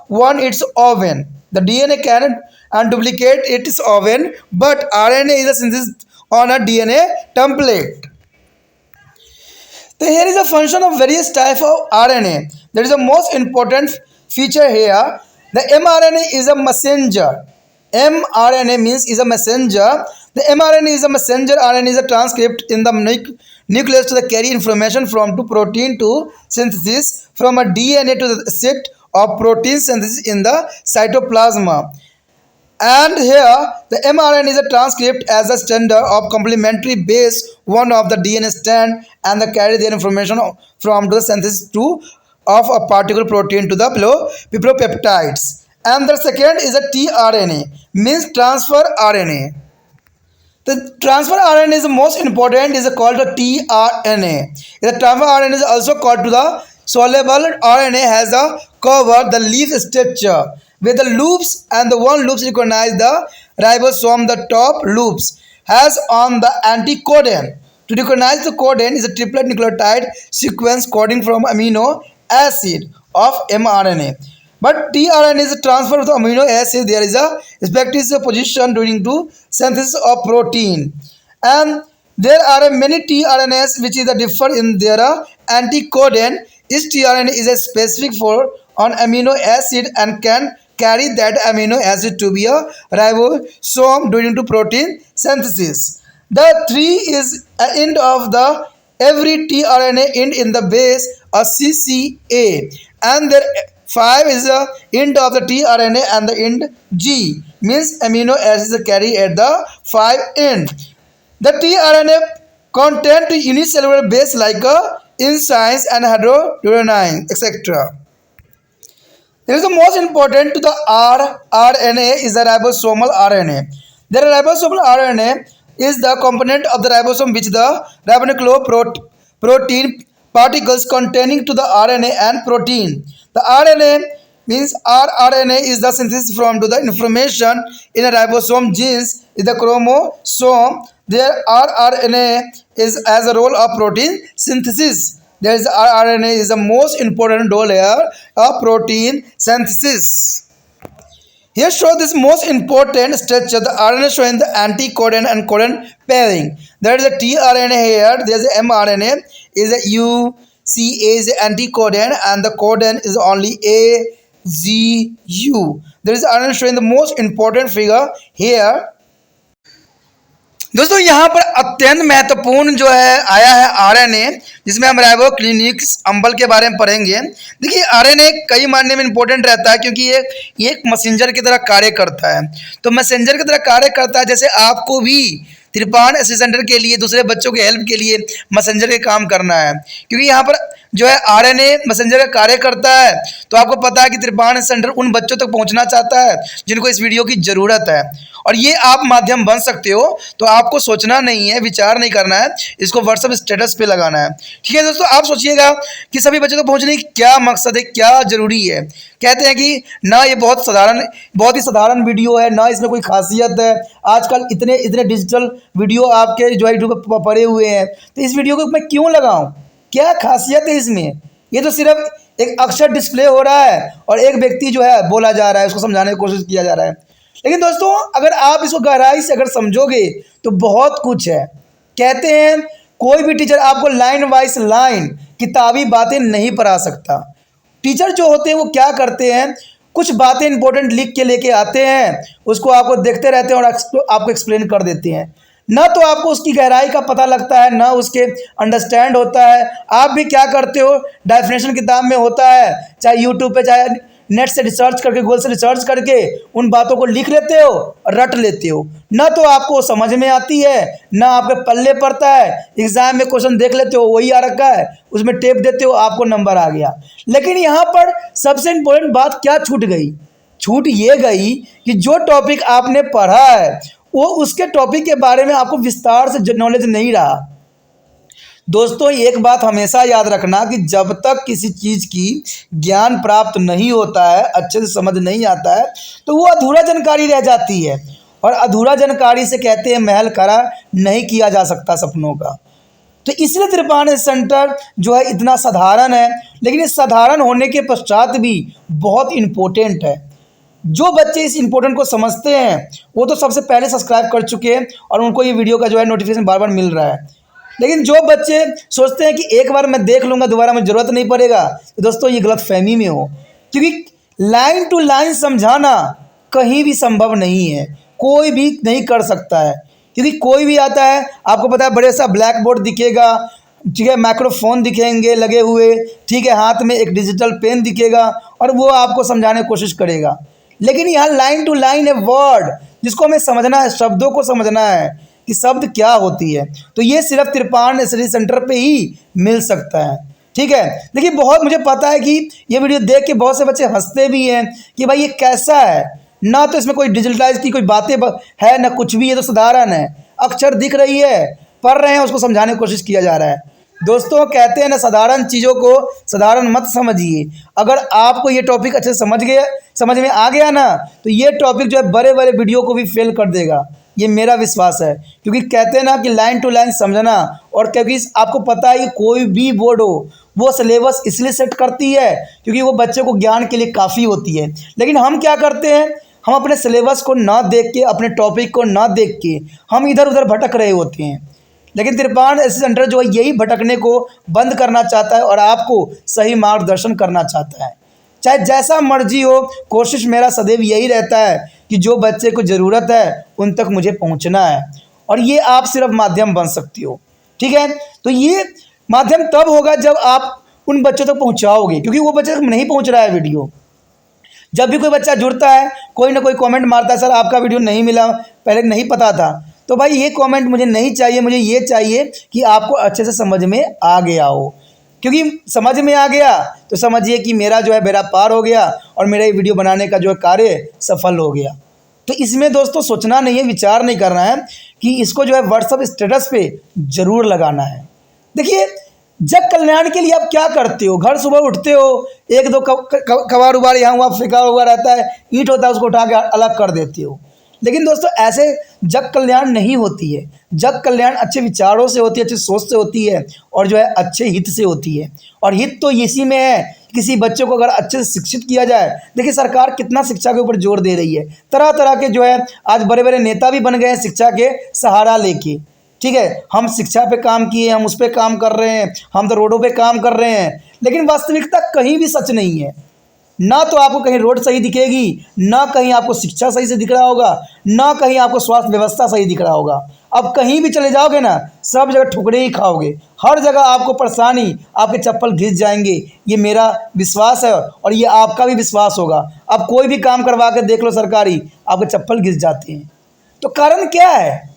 one its oven. The DNA can and duplicate its oven, but RNA is a synthesis on a DNA template. So here is a function of various type of RNA. There is a most important feature here. The mRNA is a messenger. mRNA means is a messenger. The mRNA is a messenger. RNA is a transcript in the nucleus to the carry information from to protein to synthesis, from a DNA to the set of protein synthesis in the cytoplasm. And here the mRNA is a transcript as a standard of complementary base one of the DNA strand and the carry their information from the synthesis to of a particular protein to the peptides. And the second is a tRNA, means transfer RNA. The transfer RNA is the most important, is called the tRNA. The transfer RNA is also called to the soluble RNA has a cover the leaf structure with the loops, and the one loops recognize the ribosome. The top loops has on the anticodon. To recognize the codon is a triplet nucleotide sequence coding from amino acid of mRNA. But tRNA is a transfer of the amino acid. There is a respective position during to synthesis of protein. And there are many tRNAs which is a differ in their anticodon. Each tRNA is a specific for an amino acid and can carry that amino acid to be a ribosome during to protein synthesis. The 3 is end of the every tRNA end in the base a CCA, and there 5 is the end of the tRNA and the end G, means amino acids carry at the 5 end. The tRNA contain to unicellular base like enzymes and hydrogenase, etc. There is the most important to the rRNA is the ribosomal RNA. The ribosomal RNA is the component of the ribosome which the ribonucleoprotein protein particles containing to the RNA and protein. The RNA means rRNA is the synthesis from to the information in a ribosome genes is the chromosome. Their rRNA is as a role of protein synthesis. There is rRNA is the most important role here of protein synthesis. Here show this most important structure, the RNA showing the anticodon and codon pairing. There is a tRNA here, there is a mRNA, is a UCA is the anticodon and the codon is only AGU. There is RNA showing the most important figure here. दोस्तों यहाँ पर अत्यंत महत्वपूर्ण जो है आया है RNA, जिसमें हम राइबोक्लिनिक्स अम्बल के बारे में पढ़ेंगे। देखिए आरएनए कई मायने में इंपॉर्टेंट रहता है क्योंकि ये एक मैसेंजर की तरह कार्य करता है। तो मैसेंजर की तरह कार्य करता है, जैसे आपको भी त्रिपाण एसिसेंटर के लिए दूसरे बच्चों के हेल्प के लिए मैसेंजर के काम करना है, क्योंकि यहाँ पर जो है आरएनए मैसेंजर का कार्य करता है। तो आपको पता है कि त्रिपाण सेंटर उन बच्चों तक पहुंचना चाहता है जिनको इस वीडियो की ज़रूरत है, और ये आप माध्यम बन सकते हो। तो आपको सोचना नहीं है, विचार नहीं करना है, इसको व्हाट्सएप स्टेटस पे लगाना है। ठीक है दोस्तों, आप सोचिएगा कि सभी बच्चों तक पहुंचने की क्या मकसद है, क्या ज़रूरी है। कहते हैं कि ना ये बहुत ही साधारण वीडियो है, ना इसमें कोई खासियत है। आजकल इतने डिजिटल वीडियो आपके जो है यूट्यूब पर पड़े हुए हैं, तो इस वीडियो को मैं क्यों लगाऊँ, क्या खासियत है इसमें, ये तो सिर्फ एक अक्षर डिस्प्ले हो रहा है और एक व्यक्ति जो है बोला जा रहा है, उसको समझाने की कोशिश किया जा रहा है। लेकिन दोस्तों अगर आप इसको गहराई से अगर समझोगे तो बहुत कुछ है। कहते हैं कोई भी टीचर आपको लाइन वाइज लाइन किताबी बातें नहीं पढ़ा सकता। टीचर जो होते हैं वो क्या करते हैं, कुछ बातें इंपॉर्टेंट लिख के लेके आते हैं, उसको आपको देखते रहते हैं और आपको एक्सप्लेन कर देते हैं। ना तो आपको उसकी गहराई का पता लगता है, ना उसके अंडरस्टैंड होता है। आप भी क्या करते हो, डेफिनेशन किताब में होता है, चाहे यूट्यूब पे चाहे नेट से रिसर्च करके, गूगल से रिसर्च करके उन बातों को लिख लेते हो और रट लेते हो। ना तो आपको समझ में आती है, ना आपके पल्ले पड़ता है। एग्जाम में क्वेश्चन देख लेते हो, वही आ रखा है, उसमें टेप देते हो, आपको नंबर आ गया। लेकिन यहाँ पर सबसे इंपॉर्टेंट बात क्या छूट गई, छूट ये गई कि जो टॉपिक आपने पढ़ा है वो उसके टॉपिक के बारे में आपको विस्तार से नॉलेज नहीं रहा। दोस्तों एक बात हमेशा याद रखना कि जब तक किसी चीज़ की ज्ञान प्राप्त नहीं होता है, अच्छे से समझ नहीं आता है, तो वो अधूरा जानकारी रह जाती है। और अधूरा जानकारी से कहते हैं महल खड़ा नहीं किया जा सकता सपनों का। तो इसलिए त्रिपाठी सेंटर जो है इतना साधारण है, लेकिन इस साधारण होने के पश्चात भी बहुत इम्पोर्टेंट है। जो बच्चे इस इम्पोर्टेंट को समझते हैं वो तो सबसे पहले सब्सक्राइब कर चुके हैं और उनको ये वीडियो का जो है नोटिफिकेशन बार बार मिल रहा है। लेकिन जो बच्चे सोचते हैं कि एक बार मैं देख लूँगा, दोबारा मुझे ज़रूरत नहीं पड़ेगा, तो दोस्तों ये गलत फहमी में हो। क्योंकि लाइन टू लाइन समझाना कहीं भी संभव नहीं है, कोई भी नहीं कर सकता है। क्योंकि कोई भी आता है, आपको पता है बड़े सा ब्लैक बोर्ड दिखेगा, ठीक है, माइक्रोफोन दिखेंगे लगे हुए, ठीक है, हाथ में एक डिजिटल पेन दिखेगा और वो आपको समझाने की कोशिश करेगा। लेकिन यहाँ लाइन टू लाइन है वर्ड, जिसको हमें समझना है, शब्दों को समझना है कि शब्द क्या होती है। तो ये सिर्फ त्रिपाठी स्टडी सेंटर पे ही मिल सकता है। ठीक है, देखिए बहुत मुझे पता है कि ये वीडियो देख के बहुत से बच्चे हंसते भी हैं कि भाई ये कैसा है, ना तो इसमें कोई डिजिटलाइज की कोई बातें है ना कुछ भी, ये तो साधारण है, अक्षर दिख रही है, पढ़ रहे हैं, उसको समझाने की कोशिश किया जा रहा है। दोस्तों कहते हैं ना, साधारण चीज़ों को साधारण मत समझिए। अगर आपको ये टॉपिक अच्छे से समझ में आ गया ना, तो ये टॉपिक जो है बड़े बड़े वीडियो को भी फेल कर देगा, ये मेरा विश्वास है। क्योंकि कहते हैं ना कि लाइन टू लाइन समझना, और क्योंकि आपको पता है कि कोई भी बोर्ड हो वो सिलेबस इसलिए सेट करती है क्योंकि वो बच्चे को ज्ञान के लिए काफ़ी होती है। लेकिन हम क्या करते हैं, हम अपने सिलेबस को ना देख के, अपने टॉपिक को ना देख के हम इधर उधर भटक रहे होते हैं। लेकिन त्रिपाठी सेंटर जो है यही भटकने को बंद करना चाहता है और आपको सही मार्गदर्शन करना चाहता है। चाहे जैसा मर्जी हो, कोशिश मेरा सदैव यही रहता है कि जो बच्चे को ज़रूरत है उन तक मुझे पहुंचना है, और ये आप सिर्फ माध्यम बन सकती हो। ठीक है, तो ये माध्यम तब होगा जब आप उन बच्चों तक पहुंचाओगे, क्योंकि वो बच्चे तक नहीं पहुंच रहा है वीडियो। जब भी कोई बच्चा जुड़ता है, कोई ना कोई कमेंट मारता है, सर आपका वीडियो नहीं मिला, पहले नहीं पता था। तो भाई ये कमेंट मुझे नहीं चाहिए, मुझे ये चाहिए कि आपको अच्छे से समझ में आ गया हो। क्योंकि समझ में आ गया तो समझिए कि मेरा जो है बेड़ा पार हो गया और मेरा ये वीडियो बनाने का जो है कार्य सफल हो गया। तो इसमें दोस्तों सोचना नहीं है, विचार नहीं करना है कि इसको जो है व्हाट्सअप स्टेटस पे ज़रूर लगाना है। देखिए जग कल्याण के लिए आप क्या करते हो, घर सुबह उठते हो, एक दो कबाड़ उबाड़ यहाँ वहाँ फेंका हुआ रहता है, ईंट होता है, उसको उठा के अलग कर देते हो। लेकिन दोस्तों ऐसे जग कल्याण नहीं होती है। जग कल्याण अच्छे विचारों से होती है, अच्छी सोच से होती है, और जो है अच्छे हित से होती है। और हित तो इसी में है, किसी बच्चे को अगर अच्छे से शिक्षित किया जाए। देखिए सरकार कितना शिक्षा के ऊपर जोर दे रही है, तरह तरह के जो है आज बड़े बड़े नेता भी बन गए हैं शिक्षा के सहारा लेके। ठीक है, हम शिक्षा पे काम किए, हम उस पर काम कर रहे हैं, हम तो रोडों पे काम कर रहे हैं, लेकिन वास्तविकता कहीं भी सच नहीं है। ना तो आपको कहीं रोड सही दिखेगी, ना कहीं आपको शिक्षा सही से दिख रहा होगा, ना कहीं आपको स्वास्थ्य व्यवस्था सही दिख रहा होगा। अब कहीं भी चले जाओगे ना, सब जगह ठुकरे ही खाओगे, हर जगह आपको परेशानी, आपके चप्पल घिस जाएंगे। ये मेरा विश्वास है और ये आपका भी विश्वास होगा। अब कोई भी काम करवा के देख लो सरकारी, आपके चप्पल घिस जाते हैं। तो कारण क्या है?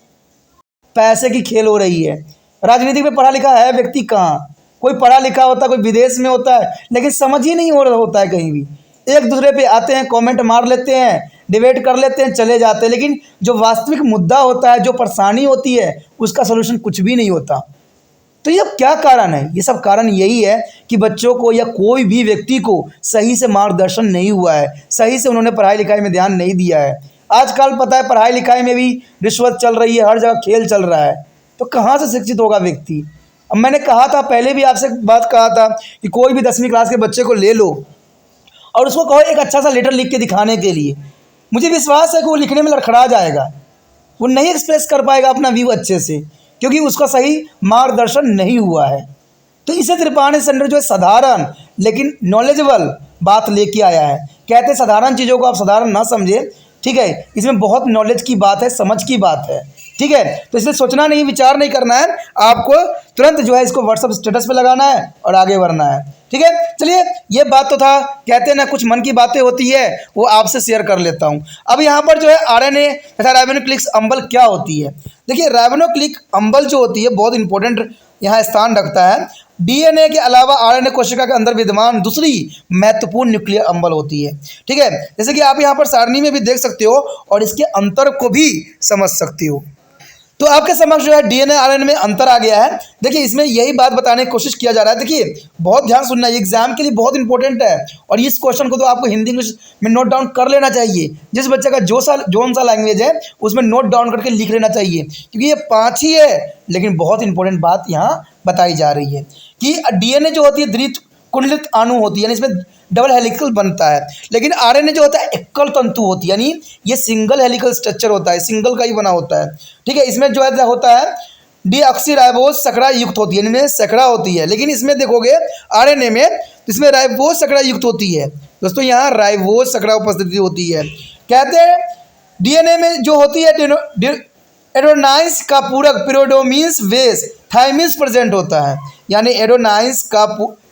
पैसे की खेल हो रही है। राजनीति में पढ़ा लिखा है व्यक्ति कहाँ? कोई पढ़ा लिखा होता है, कोई विदेश में होता है, लेकिन समझ ही नहीं हो रहा होता है कहीं भी। एक दूसरे पे आते हैं, कमेंट मार लेते हैं, डिबेट कर लेते हैं, चले जाते हैं, लेकिन जो वास्तविक मुद्दा होता है, जो परेशानी होती है, उसका सलूशन कुछ भी नहीं होता। तो ये क्या कारण है? ये सब कारण यही है कि बच्चों को या कोई भी व्यक्ति को सही से मार्गदर्शन नहीं हुआ है, सही से उन्होंने पढ़ाई लिखाई में ध्यान नहीं दिया है। आजकल पता है पढ़ाई लिखाई में भी रिश्वत चल रही है, हर जगह खेल चल रहा है, तो कहाँ से शिक्षित होगा व्यक्ति? अब मैंने कहा था पहले भी आपसे बात कहा था कि कोई भी 10वीं क्लास के बच्चे को ले लो और उसको कहो एक अच्छा सा लेटर लिख के दिखाने के लिए, मुझे विश्वास है कि वो लिखने में लड़खड़ा जाएगा, वो नहीं एक्सप्रेस कर पाएगा अपना व्यू अच्छे से, क्योंकि उसका सही मार्गदर्शन नहीं हुआ है। तो इसे त्रिपाठी सेंटर जो है साधारण लेकिन नॉलेजेबल बात लेके आया है। कहते हैं साधारण चीज़ों को आप साधारण ना समझे, ठीक है, इसमें बहुत नॉलेज की बात है, समझ की बात है, ठीक है। तो इसलिए सोचना नहीं, विचार नहीं करना है, आपको तुरंत जो है इसको व्हाट्सअप स्टेटस पे लगाना है और आगे बढ़ना है, ठीक है। चलिए, ये बात तो था, कहते हैं ना कुछ मन की बातें होती है वो आपसे शेयर कर लेता हूँ। अब यहाँ पर जो है आरएनए तथा राइबोन्यूक्लिक अम्ल क्या होती है। देखिए, राइबोन्यूक्लिक अम्ल जो होती है बहुत इंपॉर्टेंट यहाँ स्थान रखता है। डीएनए के अलावा आरएनए कोशिका के अंदर विद्यमान दूसरी महत्वपूर्ण न्यूक्लियर अम्ल होती है, ठीक है। जैसे कि आप यहाँ पर सारणी में भी देख सकते हो और इसके अंतर को भी समझ सकते हो। तो आपके समक्ष जो है डीएनए आरएनए में अंतर आ गया है। देखिए, इसमें यही बात बताने की कोशिश किया जा रहा है। देखिए, बहुत ध्यान सुनना, ये एग्जाम के लिए बहुत इंपॉर्टेंट है और इस क्वेश्चन को तो आपको हिंदी इंग्लिश में नोट डाउन कर लेना चाहिए। जिस बच्चे का जोन सा लैंग्वेज है उसमें नोट डाउन करके लिख लेना चाहिए, क्योंकि ये 5 ही है लेकिन बहुत इंपॉर्टेंट बात यहाँ बताई जा रही है कि डीएनए जो होती है द्वितीय कुंडलित अणु होती है, यानी इसमें डबल हेलिकल बनता है, लेकिन आरएनए जो होता है एकल तंतु होती है, यानी ये सिंगल हेलिकल स्ट्रक्चर होता है, सिंगल का ही बना होता है, ठीक है। इसमें जो है होता है डीऑक्सीराइबोज सकड़ा युक्त होती है, इनमें सकड़ा होती है, लेकिन इसमें देखोगे आरएनए में तो इसमें राइबोज सकड़ा युक्त होती है। दोस्तों, यहाँ राइबोज सकड़ा उपस्थिति होती है। कहते हैं डीएनए में जो होती है एडेनोसाइन का पूरक पिरिडोमिन्स बेस थाइमिन्स प्रेजेंट होता है, यानी एडेनोसाइन का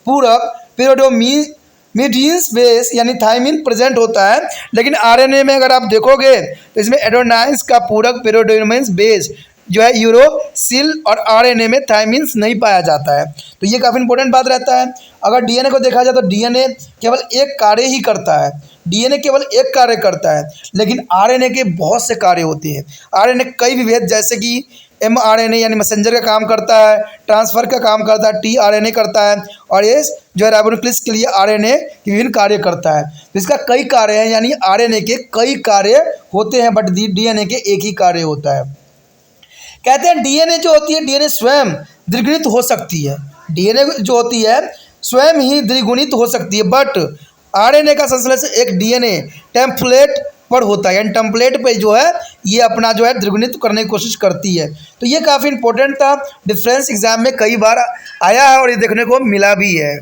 पूरक पिरिडोमिन्स बेस यानी थाइमिन प्रेजेंट होता है, लेकिन आरएनए में अगर आप देखोगे तो इसमें एडेनोसाइन का पूरक पिरिडोमिन्स बेस जो है यूरोसिल और आरएनए में थाइमिन्स नहीं पाया जाता है। तो ये काफ़ी इंपॉर्टेंट बात रहता है। अगर डीएनए को देखा जाए तो डीएनए केवल एक कार्य ही करता है, डीएनए केवल एक कार्य करता है, लेकिन आरएनए के बहुत से कार्य होते हैं। आरएनए कई विभेद, जैसे कि एमआरएनए यानी मैसेंजर का काम करता है, ट्रांसफर का काम करता है, टीआरएनए करता है, और ये जो है राइबोन्यूक्लिक के लिए आरएनए के विभिन्न कार्य करता है। तो इसका कई कार्य हैं, यानी आरएनए के कई कार्य होते हैं बट डीएनए के एक ही कार्य होता है। कहते हैं डीएनए जो होती है, डीएनए स्वयं द्विगुणित हो सकती है, डीएनए जो होती है स्वयं ही द्विगुणित हो सकती है, बट आरएनए का संश्लेषण एक डीएनए टेम्पलेट पर होता है, यानी टेम्पलेट पे जो है ये अपना जो है द्विगुणित करने की कोशिश करती है। तो ये काफ़ी इंपॉर्टेंट था, डिफरेंस एग्जाम में कई बार आया है और ये देखने को मिला भी है।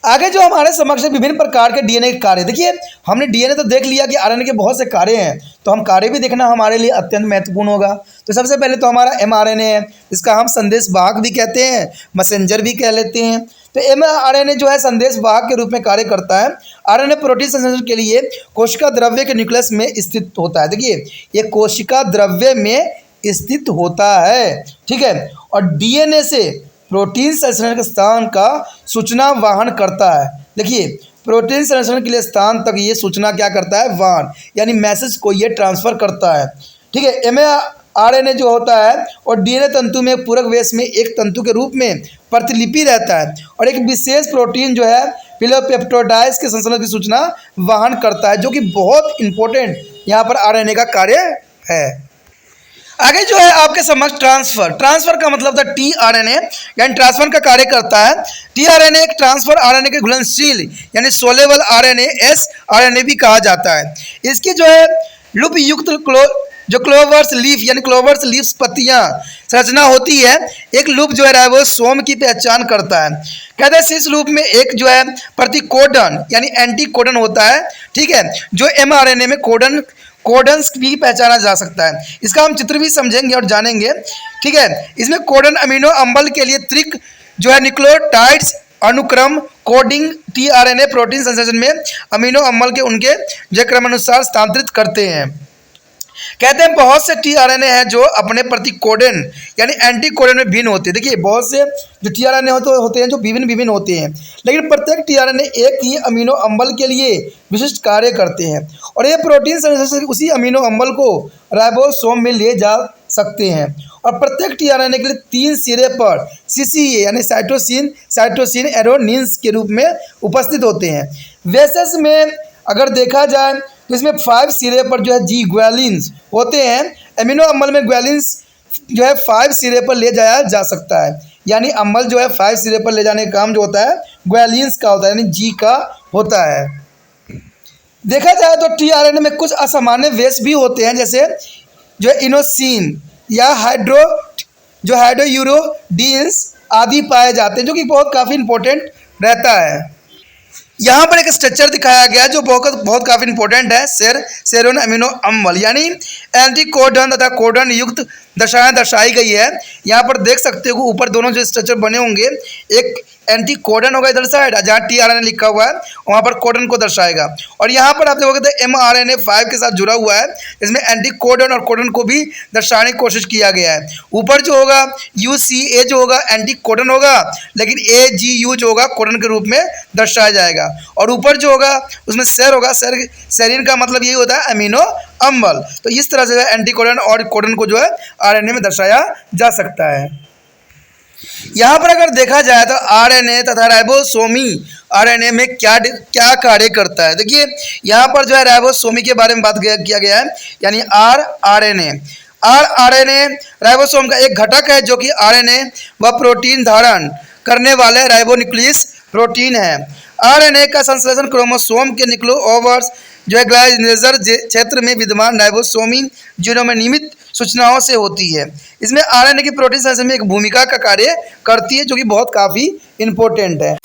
आगे जो हमारे समक्ष विभिन्न प्रकार के डीएनए के कार्य, देखिए हमने डीएनए तो देख लिया कि आरएनए के बहुत से कार्य हैं, तो हम कार्य भी देखना हमारे लिए अत्यंत महत्वपूर्ण होगा। तो सबसे पहले तो हमारा एमआरएनए है, इसका हम संदेश वाहक भी कहते हैं, मैसेंजर भी कह लेते हैं। तो एमआरएनए जो है संदेश वाहक के रूप में कार्य करता है। आरएनए प्रोटीन संश्लेषण के लिए कोशिका द्रव्य के न्यूक्लियस में स्थित होता है। देखिए, ये कोशिका द्रव्य में स्थित होता है, ठीक है, और डीएनए से प्रोटीन संश्लेषण के स्थान का सूचना वहन करता है। देखिए, प्रोटीन संश्लेषण के लिए स्थान तक ये सूचना क्या करता है, वहन, यानी मैसेज को ये ट्रांसफर करता है, ठीक है। एमआरएनए जो होता है और डीएनए तंतु में पूरक वेश में एक तंतु के रूप में प्रतिलिपि रहता है और एक विशेष प्रोटीन जो है पिलोपेप्टोडाइज के संश्लेषण की सूचना वहन करता है, जो कि बहुत इंपॉर्टेंट यहाँ पर आरएनए का कार्य है। आगे जो है आपके समक्ष ट्रांसफर का मतलब था टीआरएनए, यानी ट्रांसफर का कार्य करता है। टीआरएनए एक ट्रांसफर आरएनए के घुलनशील यानी सोलेबल आरएनए एसआरएनए भी कहा जाता है। इसकी जो है लूप युक्त जो क्लोवर्स लीफ यानी क्लोवर्स लीफ पत्तियां संरचना होती है, एक लूप जो है राइबोसोम की पहचान करता है। कहते हैं इस लूप में एक जो है प्रतिकोडन यानी एंटी कोडन होता है, ठीक है, जो एमआरएनए में कोडन्स भी पहचाना जा सकता है। इसका हम चित्र भी समझेंगे और जानेंगे, ठीक है। इसमें कोडन अमीनो अम्ल के लिए त्रिक जो है न्यूक्लियोटाइड्स अनुक्रम कोडिंग टीआरएनए प्रोटीन संश्लेषण में अमीनो अम्ल के उनके जो क्रमानुसार स्थानांतरित करते हैं। कहते हैं बहुत से टीआरएनए हैं जो अपने प्रतिकोडन यानी एंटी कोडन में भिन्न होते हैं। देखिए, बहुत से जो टीआरएनए होते हैं जो विभिन्न होते हैं, लेकिन प्रत्येक टीआरएनए एक ही अमीनो अम्ल के लिए विशिष्ट कार्य करते हैं और ये प्रोटीन संश्लेषण उसी अमीनो अम्ल को राइबोसोम में ले जा सकते हैं। और प्रत्येक टीआरएनए के लिए 3 सिरे पर सीसीए यानी साइटोसिन एरोनिन्स के रूप में उपस्थित होते हैं। वेसेस में अगर देखा जाए तो इसमें 5 सिरे पर जो है जी ग्वालिन्स होते हैं। एमिनो अम्ल में ग्वालिन्स जो है 5 सिरे पर ले जाया जा सकता है। यानी अम्ल जो है 5 सिरे पर ले जाने का काम जो होता है ग्वालियंस का होता है, यानी जी का होता है। देखा जाए तो टीआरएनए में कुछ असामान्य बेस भी होते हैं, जैसे जो है इनोसिन या हाइड्रोयूरोडीन्स आदि पाए जाते हैं, जो कि बहुत काफ़ी इंपॉर्टेंट रहता है। यहाँ पर एक स्ट्रक्चर दिखाया गया जो बहुत बहुत काफ़ी इंपॉर्टेंट है, सेरोन अमीनो अम्ल, यानी एंटी कोडन तथा कोडन युक्त दशाएं दर्शाई गई है। यहाँ पर देख सकते हो ऊपर दोनों जो स्ट्रक्चर बने होंगे, एक एंटी कोडन होगा इधर साइड, जहाँ टीआरएनए लिखा हुआ है वहाँ पर कोडन को दर्शाएगा, और यहाँ पर आप देखोगे तो एमआरएनए 5 के साथ जुड़ा हुआ है, इसमें एंटी कोडन और कोडन को भी दर्शाने की कोशिश किया गया है। ऊपर जो होगा यूसीए जो होगा एंटी कोडन होगा, लेकिन एजीयू जो होगा कोडन के रूप में दर्शाया जाएगा, और ऊपर जो होगा उसमें सेर होगा, सेरीन का मतलब यही होता है अमीनो अम्ल। तो इस तरह से एंटी कोडन और कोडन को जो है आरएनए में दर्शाया जा सकता है। यहाँ पर अगर देखा जाए तो आरएनए तथा राइबोसोमी आरएनए में क्या कार्य करता है। देखिए यहाँ पर जो है राइबोसोमी के बारे में बात किया गया है, यानी आरएनए राइबोसोम का एक घटक है जो कि आरएनए व प्रोटीन धारण करने वाले राइबोन्यूक्लियस प्रोटीन है। आरएनए का संश्लेषण क्रोमोसोम के न्यूक्लियोवर्स जो है ग्लाइनेजर क्षेत्र में विद्यमान राइबोसोमी जीनों में नियमित सूचनाओं से होती है। इसमें आरएनए की प्रोटीन संश्लेषण में एक भूमिका का कार्य करती है, जो कि बहुत काफ़ी इंपॉर्टेंट है।